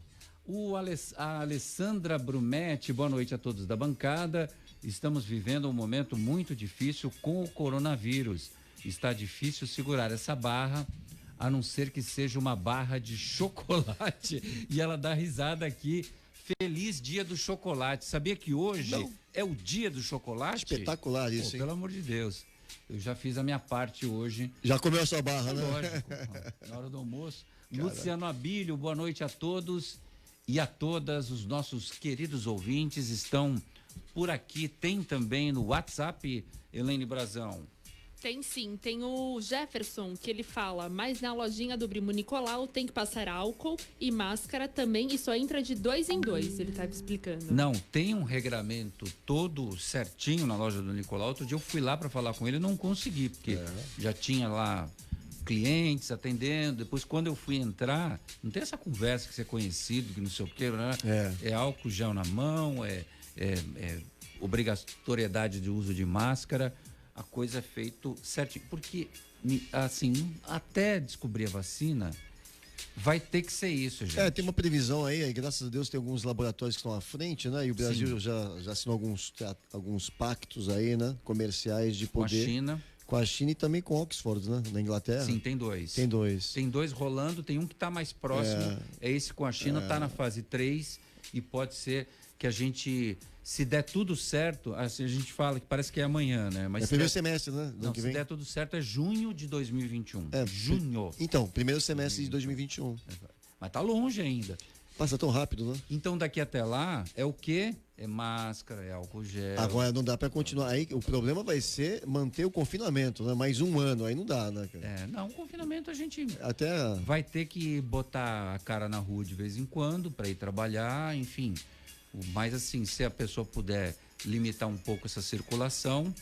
A Alessandra Brumetti, boa noite a todos da bancada. Estamos vivendo um momento muito difícil com o coronavírus. Está difícil segurar essa barra, a não ser que seja uma barra de chocolate. E ela dá risada aqui. Feliz dia do chocolate. Sabia que hoje é o dia do chocolate? Espetacular isso, hein? Pelo amor de Deus. Eu já fiz a minha parte hoje. Já comeu a sua barra, né? Lógico. Na hora do almoço. Cara. Luciano Abílio, boa noite a todos e a todas. Os nossos queridos ouvintes estão por aqui. Tem também no WhatsApp, Elaine Brazão. Tem sim, tem o Jefferson, que ele fala, mas na lojinha do Primo Nicolau tem que passar álcool e máscara também, e só entra de 2 em 2, ele estava explicando. Não, tem um regramento todo certinho na loja do Nicolau. Outro dia eu fui lá para falar com ele e não consegui, porque já tinha lá clientes atendendo. Depois, quando eu fui entrar, não tem essa conversa que você é conhecido, que não sei o quê, né? É álcool gel na mão, é obrigatoriedade de uso de máscara. A coisa é feita certinho, porque, assim, até descobrir a vacina, vai ter que ser isso, gente. Tem uma previsão aí, graças a Deus tem alguns laboratórios que estão à frente, né? E o Brasil já assinou alguns pactos aí, né? Comerciais de poder. Com a China. Com a China e também com Oxford, né? Na Inglaterra. Sim, tem dois. Tem dois rolando, tem um que está mais próximo, é esse com a China, está na fase 3 e pode ser que a gente... Se der tudo certo, assim, a gente fala que parece que é amanhã, né? Mas primeiro semestre, né? Não, se der tudo certo é junho de 2021. Junho. Então, primeiro semestre de 2021. Mas tá longe ainda. Passa tão rápido, né? Então daqui até lá é o quê? É máscara, é álcool gel. Agora não dá para continuar. Aí o problema vai ser manter o confinamento, né? Mais um ano, aí não dá, né, cara? Não, o confinamento a gente até vai ter que botar a cara na rua de vez em quando para ir trabalhar, enfim. Mas assim, se a pessoa puder limitar um pouco essa circulação,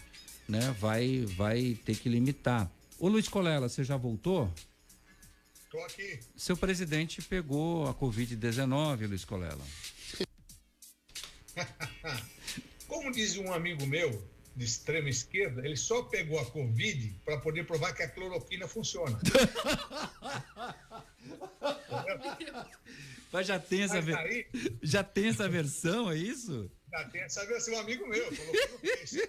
né, vai ter que limitar. Ô Luiz Colela, você já voltou? Estou aqui. Seu presidente pegou a Covid-19, Luiz Colela. Como diz um amigo meu, de extrema esquerda, ele só pegou a Covid para poder provar que a cloroquina funciona. Mas já tem essa versão, é isso? Já tem essa versão, um amigo meu falou que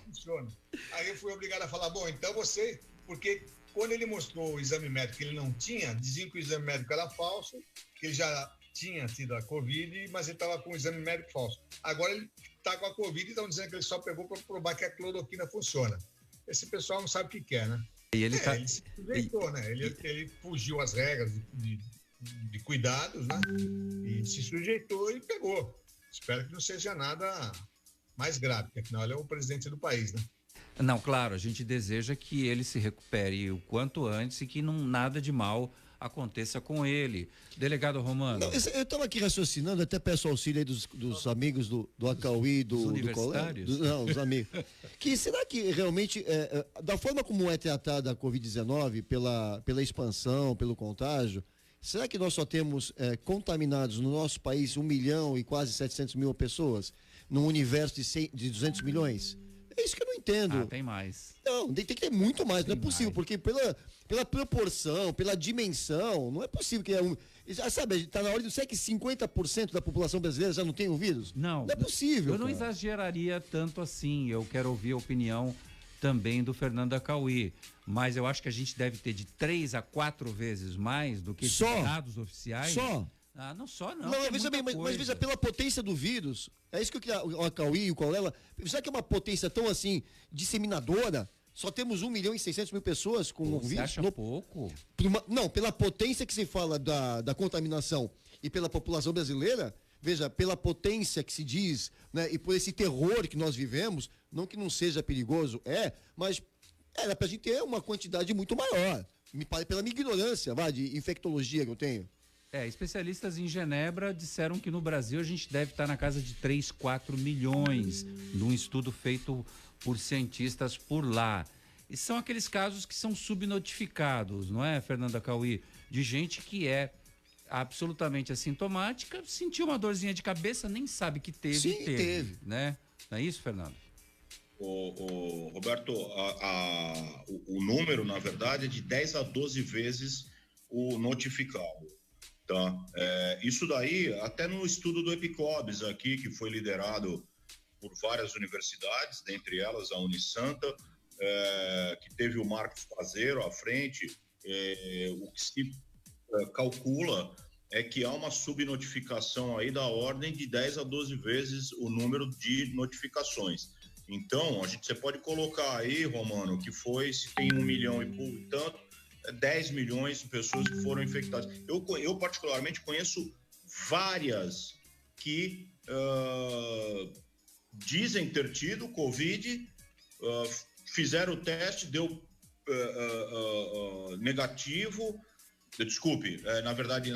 funciona. Aí eu fui obrigado a falar, bom, então você, porque quando ele mostrou o exame médico que ele não tinha, diziam que o exame médico era falso, que ele já tinha tido a Covid, mas ele estava com o exame médico falso. Agora ele está com a Covid e estão dizendo que ele só pegou para provar que a cloroquina funciona. Esse pessoal não sabe o que quer, né? E ele ele se sujeitou, né? Ele fugiu às regras de cuidados, né? E se sujeitou e pegou. Espero que não seja nada mais grave, porque afinal ele é o presidente do país, né? Não, claro, a gente deseja que ele se recupere o quanto antes e que nada de mal aconteça com ele. Delegado Romano. Não, eu estava aqui raciocinando, até peço auxílio aí dos amigos do Acauí, do universitários? Não, os amigos. Que será que realmente, da forma como é tratada a Covid-19, pela expansão, pelo contágio, será que nós só temos contaminados no nosso país 1 milhão e quase 700 mil pessoas, num universo de 200 milhões? É isso que eu não entendo. Tem mais. Não, tem que ter muito mais, não é possível, porque pela proporção, pela dimensão, não é possível que sabe, está na hora de, será que 50% da população brasileira já não tem o vírus? Não é possível. Eu não exageraria tanto assim, eu quero ouvir a opinião também do Fernando Acauí, mas eu acho que a gente deve ter de 3 a 4 vezes mais do que esses dados oficiais. Só? Não só não. Não, veja bem, mas veja, pela potência do vírus, é isso que eu queria, o Acauí e o Colela, será que é uma potência tão assim, disseminadora? Só temos 1 milhão e 600 mil pessoas com o vírus? Você acha pouco? Não, pela potência que se fala da contaminação e pela população brasileira, veja, pela potência que se diz, né, e por esse terror que nós vivemos, não que não seja perigoso, mas era pra gente ter uma quantidade muito maior, pela minha ignorância, de infectologia que eu tenho. Especialistas em Genebra disseram que no Brasil a gente deve estar na casa de 3, 4 milhões, num estudo feito por cientistas por lá. E são aqueles casos que são subnotificados, não é, Fernando Acauí? De gente que é absolutamente assintomática, sentiu uma dorzinha de cabeça, nem sabe que teve. Sim, teve. Né? Não é isso, Fernando? Roberto, o número, na verdade, é de 10 a 12 vezes o notificado. Tá? Isso daí, até no estudo do Epicobs aqui, que foi liderado por várias universidades, dentre elas a Unisanta, que teve o Marcos Pazeiro à frente, o que se calcula é que há uma subnotificação aí da ordem de 10 a 12 vezes o número de notificações. Então, você pode colocar aí, Romano, que se tem 1 milhão e tanto, 10 milhões de pessoas que foram infectadas. Eu particularmente conheço várias que dizem ter tido Covid, fizeram o teste, deu negativo. Desculpe, na verdade,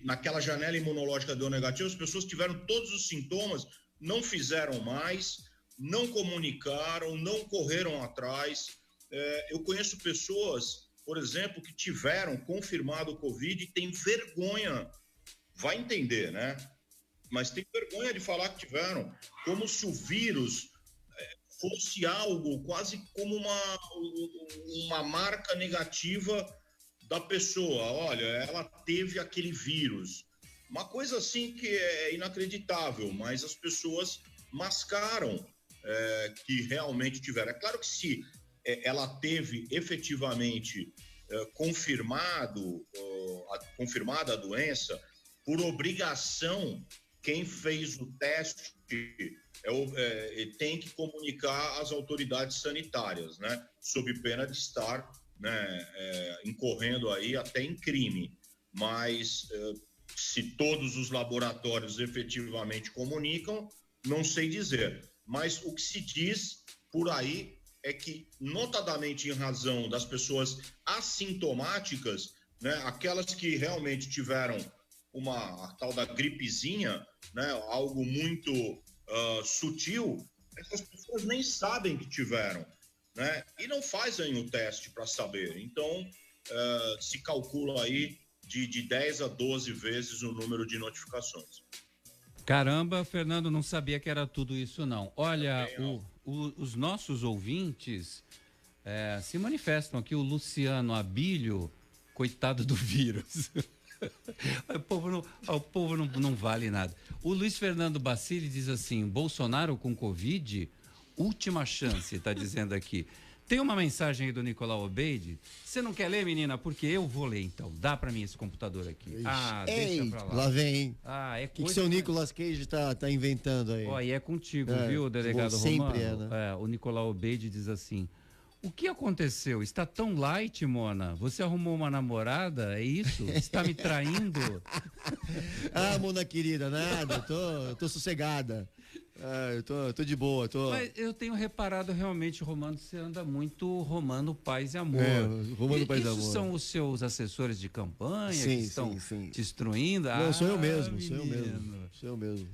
naquela janela imunológica deu negativo, as pessoas tiveram todos os sintomas, não fizeram mais, não comunicaram, não correram atrás. Eu conheço pessoas, por exemplo, que tiveram confirmado o Covid e tem vergonha, vai entender, né? Mas tem vergonha de falar que tiveram, como se o vírus fosse algo quase como uma marca negativa da pessoa. Olha, ela teve aquele vírus. Uma coisa assim que é inacreditável, mas as pessoas mascaram que realmente tiveram. É claro que se ela teve efetivamente confirmada a doença, por obrigação, quem fez o teste tem que comunicar às autoridades sanitárias, né? Sob pena de estar incorrendo aí até em crime. Mas se todos os laboratórios efetivamente comunicam, não sei dizer. Mas o que se diz por aí é que, notadamente em razão das pessoas assintomáticas, né, aquelas que realmente tiveram a tal da gripezinha, né, algo muito sutil, é que as pessoas nem sabem que tiveram, né? E não fazem o teste para saber. Então, se calcula aí de 10 a 12 vezes o número de notificações. Caramba, Fernando, não sabia que era tudo isso, não. Olha, os nossos ouvintes se manifestam aqui. O Luciano Abílio, coitado do vírus. O povo não vale nada. O Luiz Fernando Bacilli diz assim: Bolsonaro com Covid, última chance, está dizendo aqui. Tem uma mensagem aí do Nicolau Obeide. Você não quer ler, menina? Porque eu vou ler, então. Dá pra mim esse computador aqui. Deixa pra lá. Lá vem, hein? É o que seu Nicolas Cage tá inventando aí? Ó, e é contigo, viu, delegado sempre Romano? né? O Nicolau Obeide diz assim: o que aconteceu? Está tão light, Mona? Você arrumou uma namorada? É isso? Está me traindo? Mona querida, nada. Eu tô sossegada. Eu tô de boa. Mas eu tenho reparado realmente, Romano, você anda muito Romano Paz e Amor. Romano Paz e Amor. Isso são os seus assessores de campanha sim, que estão sim. te instruindo? Não, sou eu mesmo, menino. sou eu mesmo.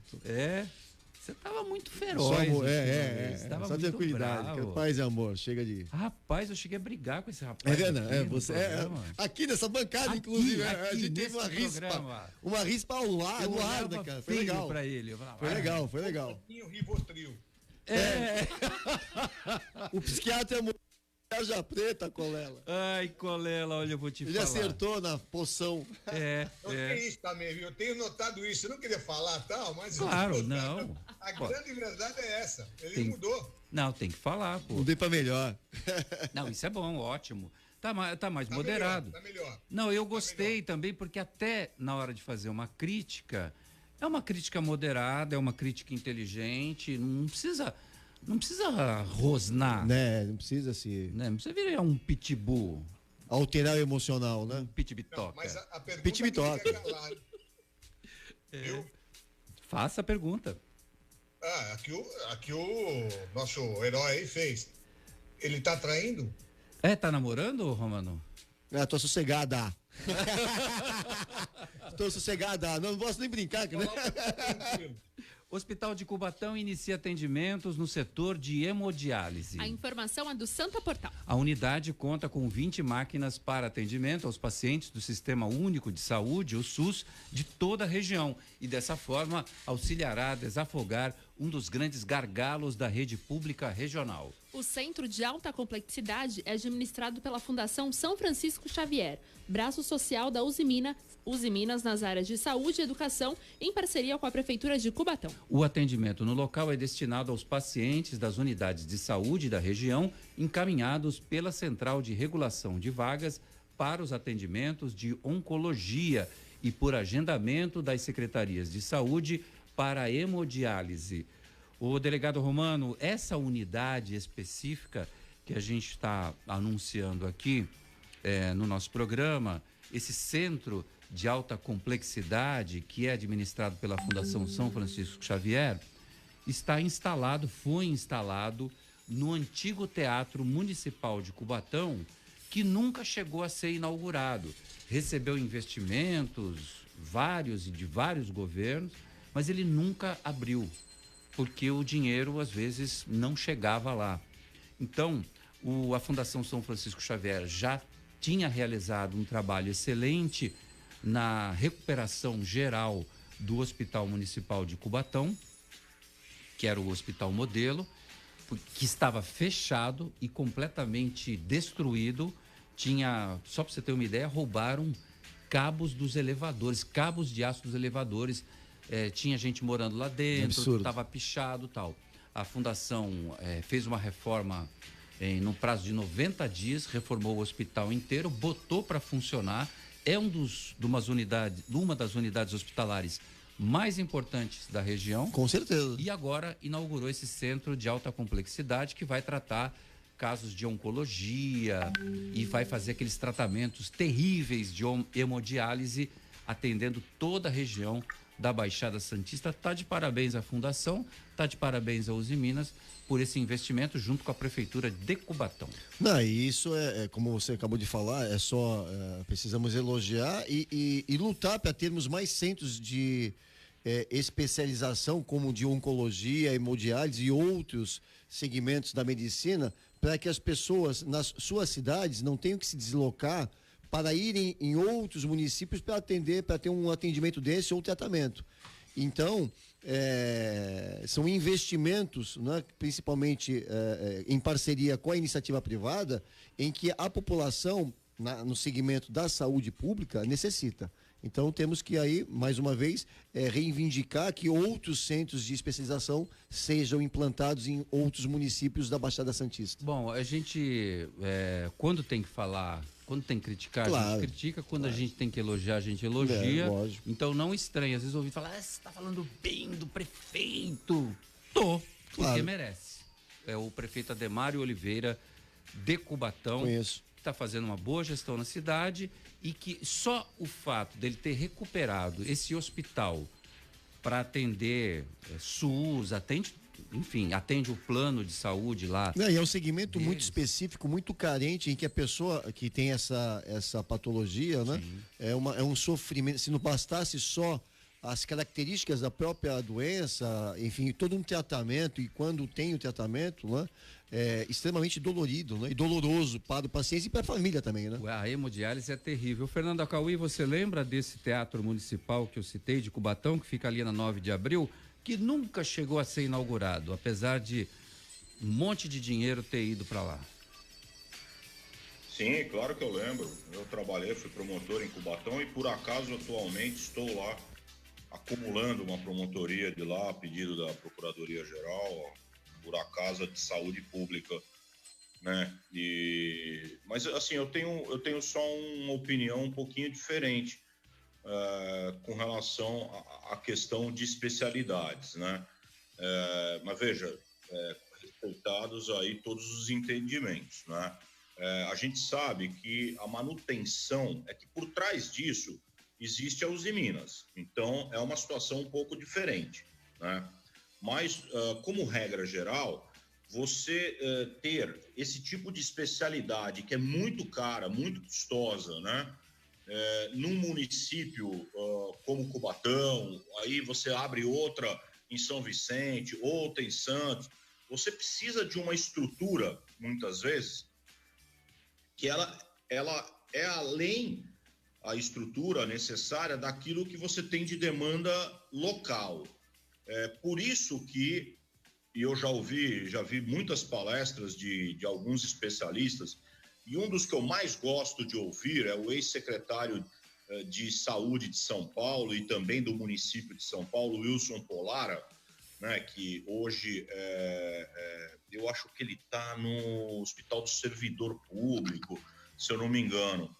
Você tava muito feroz. Só tranquilidade. Paz e amor, chega de... Rapaz, eu cheguei a brigar com esse rapaz. É verdade, aqui nessa bancada, inclusive, a gente teve uma rispa ao lado, cara. Foi legal. Pra ele. Foi legal. Rivotril. O psiquiatra é Tarja preta, Colela. Ai, Colela, olha, eu vou te falar. Ele acertou na poção. Tem isso também, viu? Eu tenho notado isso. Eu não queria falar tal, mas... Claro, não. A grande verdade é essa. Ele mudou. Não, tem que falar, pô. Mudei pra melhor. Não, isso é bom, ótimo. Tá mais moderado. Tá melhor. Não, eu gostei também, porque até na hora de fazer uma crítica, é uma crítica moderada, é uma crítica inteligente, não precisa rosnar. Não precisa se... Não precisa virar um pitbull. Alterar o emocional, né? Pitbitoca. Mas a pergunta Pitbitoca. que calar. Faça a pergunta. Aqui o nosso herói aí fez. Ele tá traindo? Tá namorando, Romano? Tô sossegada. Tô sossegada. Não posso nem brincar, né? Hospital de Cubatão inicia atendimentos no setor de hemodiálise. A informação é do Santa Portal. A unidade conta com 20 máquinas para atendimento aos pacientes do Sistema Único de Saúde, o SUS, de toda a região. E dessa forma auxiliará a desafogar um dos grandes gargalos da rede pública regional. O Centro de Alta Complexidade é administrado pela Fundação São Francisco Xavier, braço social da Uzi Minas nas áreas de saúde e educação, em parceria com a Prefeitura de Cubatão. O atendimento no local é destinado aos pacientes das unidades de saúde da região, encaminhados pela Central de Regulação de Vagas para os atendimentos de oncologia e por agendamento das secretarias de saúde para a hemodiálise. O delegado Romano, essa unidade específica que a gente está anunciando aqui no nosso programa, esse centro de alta complexidade que é administrado pela Fundação São Francisco Xavier, foi instalado no antigo Teatro Municipal de Cubatão, que nunca chegou a ser inaugurado. Recebeu investimentos de vários governos, mas ele nunca abriu, porque o dinheiro às vezes não chegava lá. Então, a Fundação São Francisco Xavier já tinha realizado um trabalho excelente na recuperação geral do Hospital Municipal de Cubatão, que era o hospital modelo, que estava fechado e completamente destruído. Só para você ter uma ideia, roubaram cabos dos elevadores, cabos de aço dos elevadores. Tinha gente morando lá dentro, estava pichado e tal. A fundação fez uma reforma no prazo de 90 dias, reformou o hospital inteiro, botou para funcionar. É uma das unidades hospitalares mais importantes da região. Com certeza. E agora inaugurou esse centro de alta complexidade que vai tratar casos de oncologia e vai fazer aqueles tratamentos terríveis de hemodiálise, atendendo toda a região da Baixada Santista. Tá de parabéns à Fundação, tá de parabéns a Uzi Minas por esse investimento junto com a Prefeitura de Cubatão. Não, e isso como você acabou de falar, precisamos elogiar e lutar para termos mais centros de especialização como de oncologia, hemodiálise e outros segmentos da medicina, para que as pessoas nas suas cidades não tenham que se deslocar para irem em outros municípios para ter um atendimento desse ou tratamento. Então, são investimentos, né, principalmente em parceria com a iniciativa privada, em que a população, no segmento da saúde pública, necessita. Então, temos que aí, mais uma vez, reivindicar que outros centros de especialização sejam implantados em outros municípios da Baixada Santista. Bom, a gente, quando tem que falar, quando tem que criticar, Claro, a gente critica, quando a gente tem que elogiar, a gente elogia. Lógico. Então não estranha, às vezes ouvir falar, você está falando bem do prefeito. Porque merece. É o prefeito Ademário Oliveira de Cubatão. Conheço. Que está fazendo uma boa gestão na cidade e que só o fato dele ter recuperado esse hospital para atender SUS, atende o plano de saúde lá. E é um segmento muito específico, muito carente, em que a pessoa que tem essa patologia, né, é um sofrimento. Se não bastasse só as características da própria doença, enfim, todo um tratamento, e quando tem o tratamento, né, é extremamente dolorido, né, e doloroso para o paciente e para a família também, né? A hemodiálise é terrível. Fernando Acauí, você lembra desse teatro municipal que eu citei, de Cubatão, que fica ali na 9 de abril, que nunca chegou a ser inaugurado, apesar de um monte de dinheiro ter ido para lá? Sim, claro que eu lembro. Eu trabalhei, fui promotor em Cubatão e por acaso atualmente estou lá acumulando uma promotoria de lá a pedido da Procuradoria-Geral, por acaso de saúde pública, né? Mas assim, eu tenho só uma opinião um pouquinho diferente com relação à questão de especialidades, né? Mas veja, respeitados aí todos os entendimentos, né? A gente sabe que a manutenção, que por trás disso existe a Uzi Minas, então é uma situação um pouco diferente, né? Mas, como regra geral, você ter esse tipo de especialidade que é muito cara, muito custosa, né? Num município como Cubatão, aí você abre outra em São Vicente, outra em Santos, você precisa de uma estrutura, muitas vezes, que ela é além a estrutura necessária daquilo que você tem de demanda local. Por isso que, e eu já vi muitas palestras de alguns especialistas, e um dos que eu mais gosto de ouvir é o ex-secretário de Saúde de São Paulo e também do município de São Paulo, Wilson Polara, né, que hoje eu acho que ele está no Hospital do Servidor Público, se eu não me engano.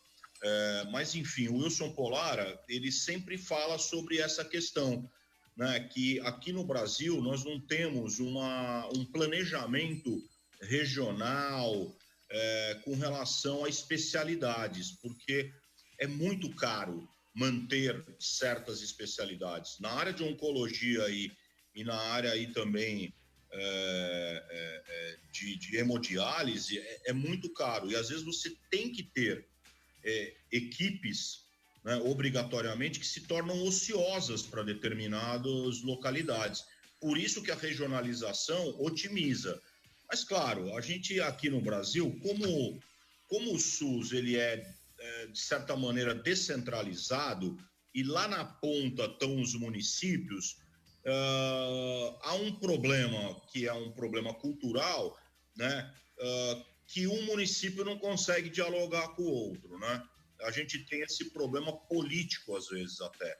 Mas, enfim, o Wilson Polara, ele sempre fala sobre essa questão, né, que aqui no Brasil nós não temos um planejamento regional com relação a especialidades, porque é muito caro manter certas especialidades. Na área de oncologia e na área aí também de hemodiálise é muito caro, e às vezes você tem que ter equipes, né, obrigatoriamente, que se tornam ociosas para determinadas localidades. Por isso que a regionalização otimiza. Mas, claro, a gente aqui no Brasil, como o SUS ele de certa maneira, descentralizado, e lá na ponta estão os municípios, há um problema, que é um problema cultural, né, que um município não consegue dialogar com o outro, né? A gente tem esse problema político, às vezes, até,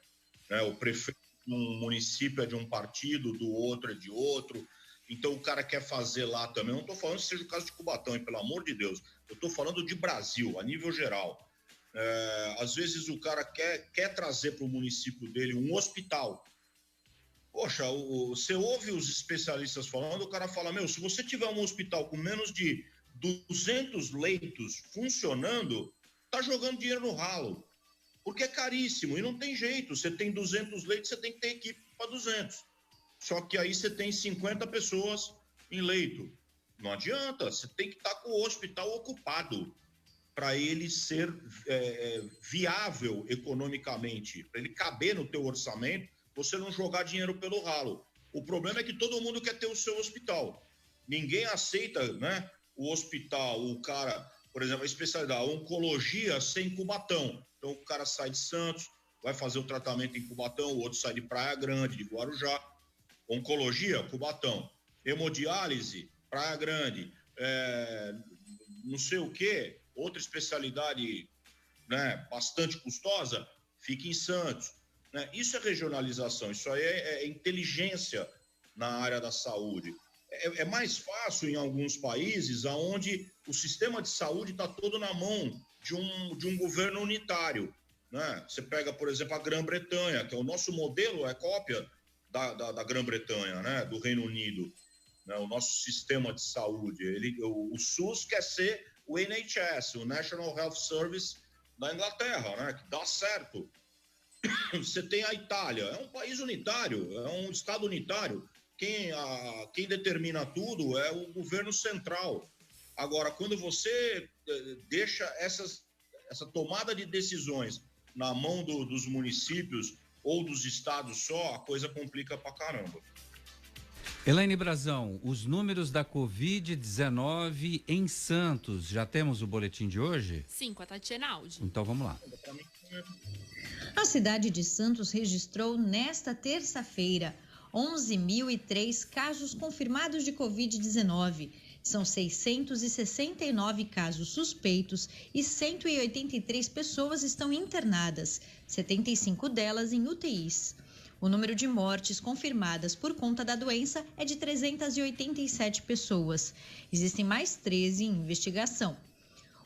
né? O prefeito de um município é de um partido, do outro é de outro, então o cara quer fazer lá também. Eu não estou falando que seja o caso de Cubatão, hein? Pelo amor de Deus, eu estou falando de Brasil, a nível geral. Às vezes o cara quer trazer para o município dele um hospital. Poxa, você ouve os especialistas falando, o cara fala, se você tiver um hospital com menos de 200 leitos funcionando, tá jogando dinheiro no ralo, porque é caríssimo e não tem jeito. Você tem 200 leitos, você tem que ter equipe para 200. Só que aí você tem 50 pessoas em leito. Não adianta, você tem que estar com o hospital ocupado para ele ser viável economicamente, para ele caber no teu orçamento, você não jogar dinheiro pelo ralo. O problema é que todo mundo quer ter o seu hospital. Ninguém aceita, né, o hospital, o cara, por exemplo, a especialidade, a oncologia sem Cubatão. Então o cara sai de Santos, vai fazer o tratamento em Cubatão, o outro sai de Praia Grande, de Guarujá. Oncologia, Cubatão. Hemodiálise, Praia Grande. Não sei o quê, outra especialidade, né, bastante custosa, fica em Santos. Né? Isso é regionalização, isso aí é inteligência na área da saúde. É mais fácil em alguns países onde o sistema de saúde está todo na mão de um governo unitário. Né? Você pega, por exemplo, a Grã-Bretanha, que é o nosso modelo, é cópia da Grã-Bretanha, né? Do Reino Unido. Né? O nosso sistema de saúde. O SUS quer ser o NHS, o National Health Service da Inglaterra, né? Que dá certo. Você tem a Itália, é um país unitário, é um estado unitário. Quem determina tudo é o governo central. Agora, quando você deixa essa tomada de decisões na mão dos municípios ou dos estados só, a coisa complica pra caramba. Elaine Brazão, os números da Covid-19 em Santos, já temos o boletim de hoje? Sim, com a Tatiana Aldi. Então vamos lá. A cidade de Santos registrou nesta terça-feira 11.003 casos confirmados de Covid-19. São 669 casos suspeitos e 183 pessoas estão internadas, 75 delas em UTIs. O número de mortes confirmadas por conta da doença é de 387 pessoas. Existem mais 13 em investigação.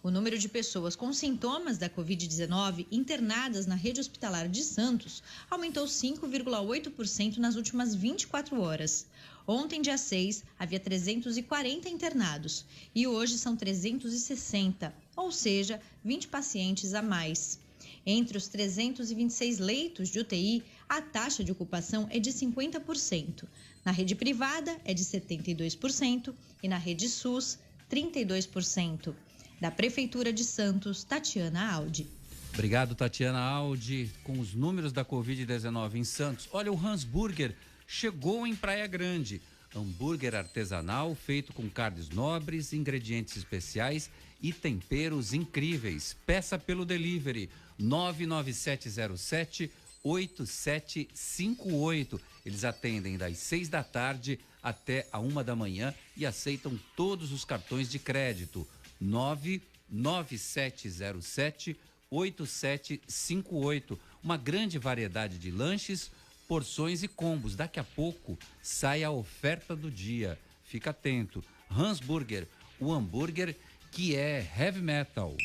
O número de pessoas com sintomas da Covid-19 internadas na rede hospitalar de Santos aumentou 5,8% nas últimas 24 horas. Ontem, dia 6, havia 340 internados e hoje são 360, ou seja, 20 pacientes a mais. Entre os 326 leitos de UTI, a taxa de ocupação é de 50%. Na rede privada é de 72% e na rede SUS, 32%. Da Prefeitura de Santos, Tatiana Aldi. Obrigado, Tatiana Aldi. Com os números da Covid-19 em Santos, olha, o Hans Burger chegou em Praia Grande. Hambúrguer artesanal feito com carnes nobres, ingredientes especiais e temperos incríveis. Peça pelo delivery 99707-8758. Eles atendem das 6 da tarde até a 1 da manhã e aceitam todos os cartões de crédito. 99707-8758. Uma grande variedade de lanches, porções e combos. Daqui a pouco sai a oferta do dia. Fica atento. Hans Burger, o hambúrguer que é heavy metal.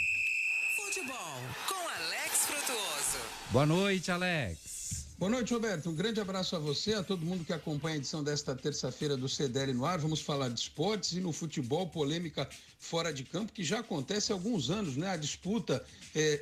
Futebol com Alex Frutuoso. Boa noite, Alex. Boa noite, Roberto. Um grande abraço a você, a todo mundo que acompanha a edição desta terça-feira do CDL no ar. Vamos falar de esportes e no futebol, polêmica fora de campo, que já acontece há alguns anos, né? A disputa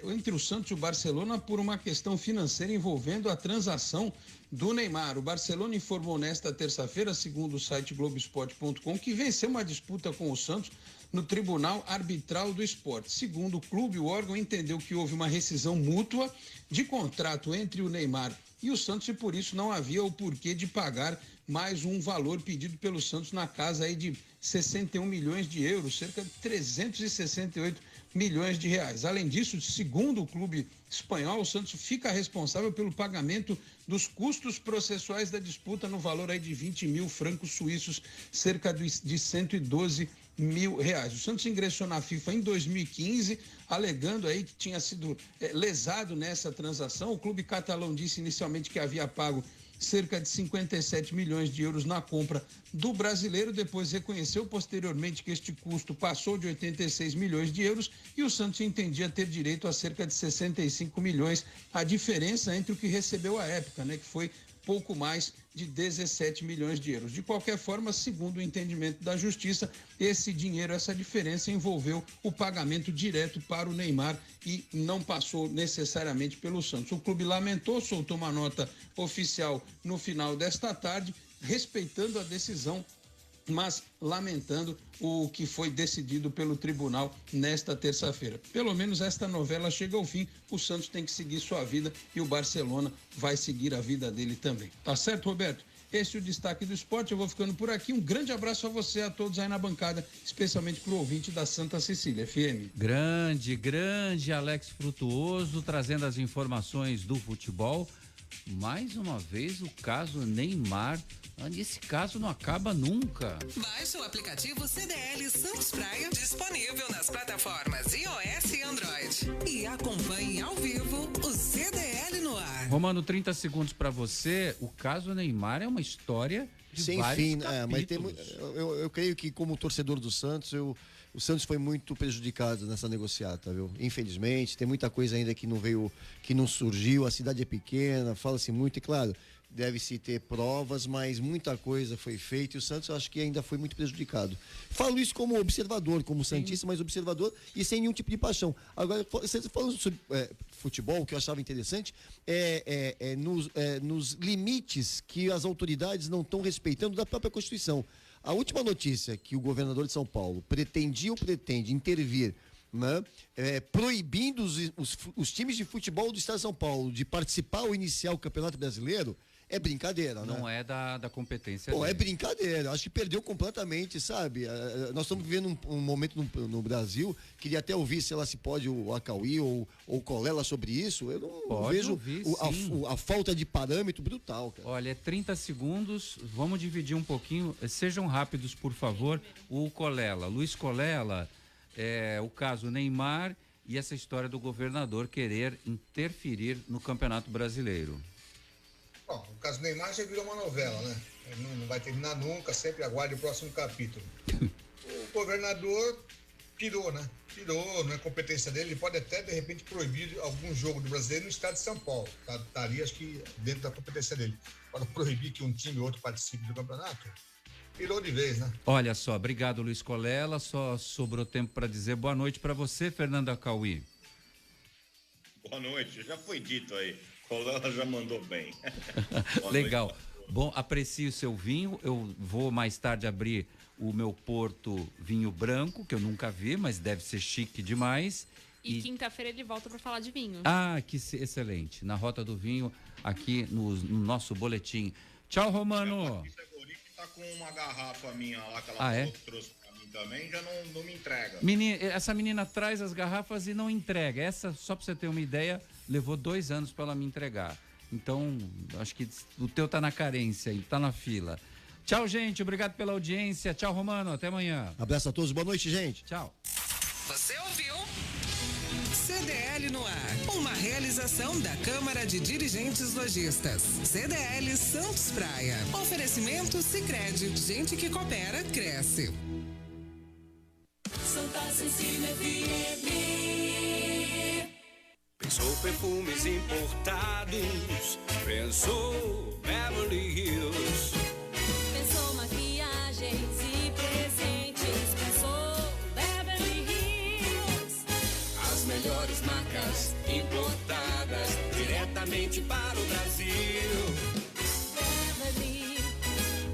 entre o Santos e o Barcelona por uma questão financeira envolvendo a transação do Neymar. O Barcelona informou nesta terça-feira, segundo o site Globoesporte.com, que venceu uma disputa com o Santos no Tribunal Arbitral do Esporte. Segundo o clube, o órgão entendeu que houve uma rescisão mútua de contrato entre o Neymar e o Santos e por isso não havia o porquê de pagar mais um valor pedido pelo Santos na casa aí de 61 milhões de euros, cerca de 368 milhões de reais. Além disso, segundo o clube espanhol, o Santos fica responsável pelo pagamento dos custos processuais da disputa no valor aí de 20 mil francos suíços, cerca de 112 mil reais. O Santos ingressou na FIFA em 2015, alegando aí que tinha sido lesado nessa transação. O clube catalão disse inicialmente que havia pago cerca de 57 milhões de euros na compra do brasileiro, depois reconheceu posteriormente que este custo passou de 86 milhões de euros e o Santos entendia ter direito a cerca de 65 milhões, a diferença entre o que recebeu à época, né, que foi pouco mais de 17 milhões de euros. De qualquer forma, segundo o entendimento da Justiça, esse dinheiro, essa diferença envolveu o pagamento direto para o Neymar e não passou necessariamente pelo Santos. O clube lamentou, soltou uma nota oficial no final desta tarde, respeitando a decisão mas lamentando o que foi decidido pelo tribunal nesta terça-feira. Pelo menos esta novela chega ao fim, o Santos tem que seguir sua vida e o Barcelona vai seguir a vida dele também. Tá certo, Roberto? Esse é o destaque do esporte, eu vou ficando por aqui. Um grande abraço a você, a todos aí na bancada, especialmente para o ouvinte da Santa Cecília FM. Grande Alex Frutuoso, trazendo as informações do futebol. Mais uma vez o caso Neymar, esse caso não acaba nunca. Baixe o aplicativo CDL Santos Praia, disponível nas plataformas iOS e Android. E acompanhe ao vivo o CDL no ar. Romano, 30 segundos para você. O caso Neymar é uma história de sem vários fim, mas eu creio que como torcedor do Santos, o Santos foi muito prejudicado nessa negociata, viu? Infelizmente, tem muita coisa ainda que não veio, que não surgiu, a cidade é pequena, fala-se muito, e claro, deve-se ter provas, mas muita coisa foi feita e o Santos eu acho que ainda foi muito prejudicado. Falo isso como observador, como santista, mas observador e sem nenhum tipo de paixão. Agora, vocês falando sobre futebol, o que eu achava interessante nos limites que as autoridades não estão respeitando da própria Constituição. A última notícia que o governador de São Paulo pretende intervir, né, proibindo os times de futebol do estado de São Paulo de participar ou iniciar o Campeonato Brasileiro, é brincadeira, né? Não é da competência dele. É brincadeira, acho que perdeu completamente, sabe? Nós estamos vivendo um momento no Brasil, queria até ouvir, sei lá, se pode o Acauí ou o Colela sobre isso, eu não vejo ouvir, a falta de parâmetro brutal, cara. Olha, 30 segundos, vamos dividir um pouquinho, sejam rápidos, por favor. O Colela, Luiz Colela, o caso Neymar e essa história do governador querer interferir no Campeonato Brasileiro. Bom, o caso Neymar já virou uma novela, né? Não vai terminar nunca, sempre aguarde o próximo capítulo. O governador pirou, né? Pirou, não é competência dele, ele pode até, de repente, proibir algum jogo do brasileiro no estado de São Paulo. Estaria, acho que, dentro da competência dele. Para proibir que um time ou outro participe do campeonato, pirou de vez, né? Olha só, obrigado, Luiz Colela, só sobrou tempo para dizer boa noite para você, Fernando Acauí. Boa noite, já foi dito aí. Colela já mandou bem. Legal. Bom, aprecie o seu vinho. Eu vou mais tarde abrir o meu Porto Vinho Branco, que eu nunca vi, mas deve ser chique demais. E quinta-feira ele volta para falar de vinho. Ah, que excelente. Na Rota do Vinho, aqui no nosso boletim. Tchau, Romano. Tá com uma garrafa minha lá que ela trouxe pra mim também, já não me entrega. Essa menina traz as garrafas e não entrega. Essa, só pra você ter uma ideia, levou 2 anos para ela me entregar. Então, acho que o teu tá na carência e tá na fila. Tchau, gente. Obrigado pela audiência. Tchau, Romano. Até amanhã. Abraço a todos. Boa noite, gente. Tchau. Você ouviu? CDL no ar. Uma realização da Câmara de Dirigentes Lojistas. CDL Santos Praia. Oferecimento Sicredi. Gente que coopera, cresce. Santa Cecília FM. Pensou perfumes importados, pensou Beverly Hills. Pensou maquiagens e presentes, pensou Beverly Hills. As melhores marcas importadas diretamente para o Brasil.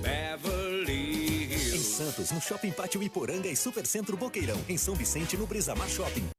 Beverly Hills. Em Santos, no Shopping Pátio Iporanga e Supercentro Boqueirão. Em São Vicente, no Brisamar Shopping.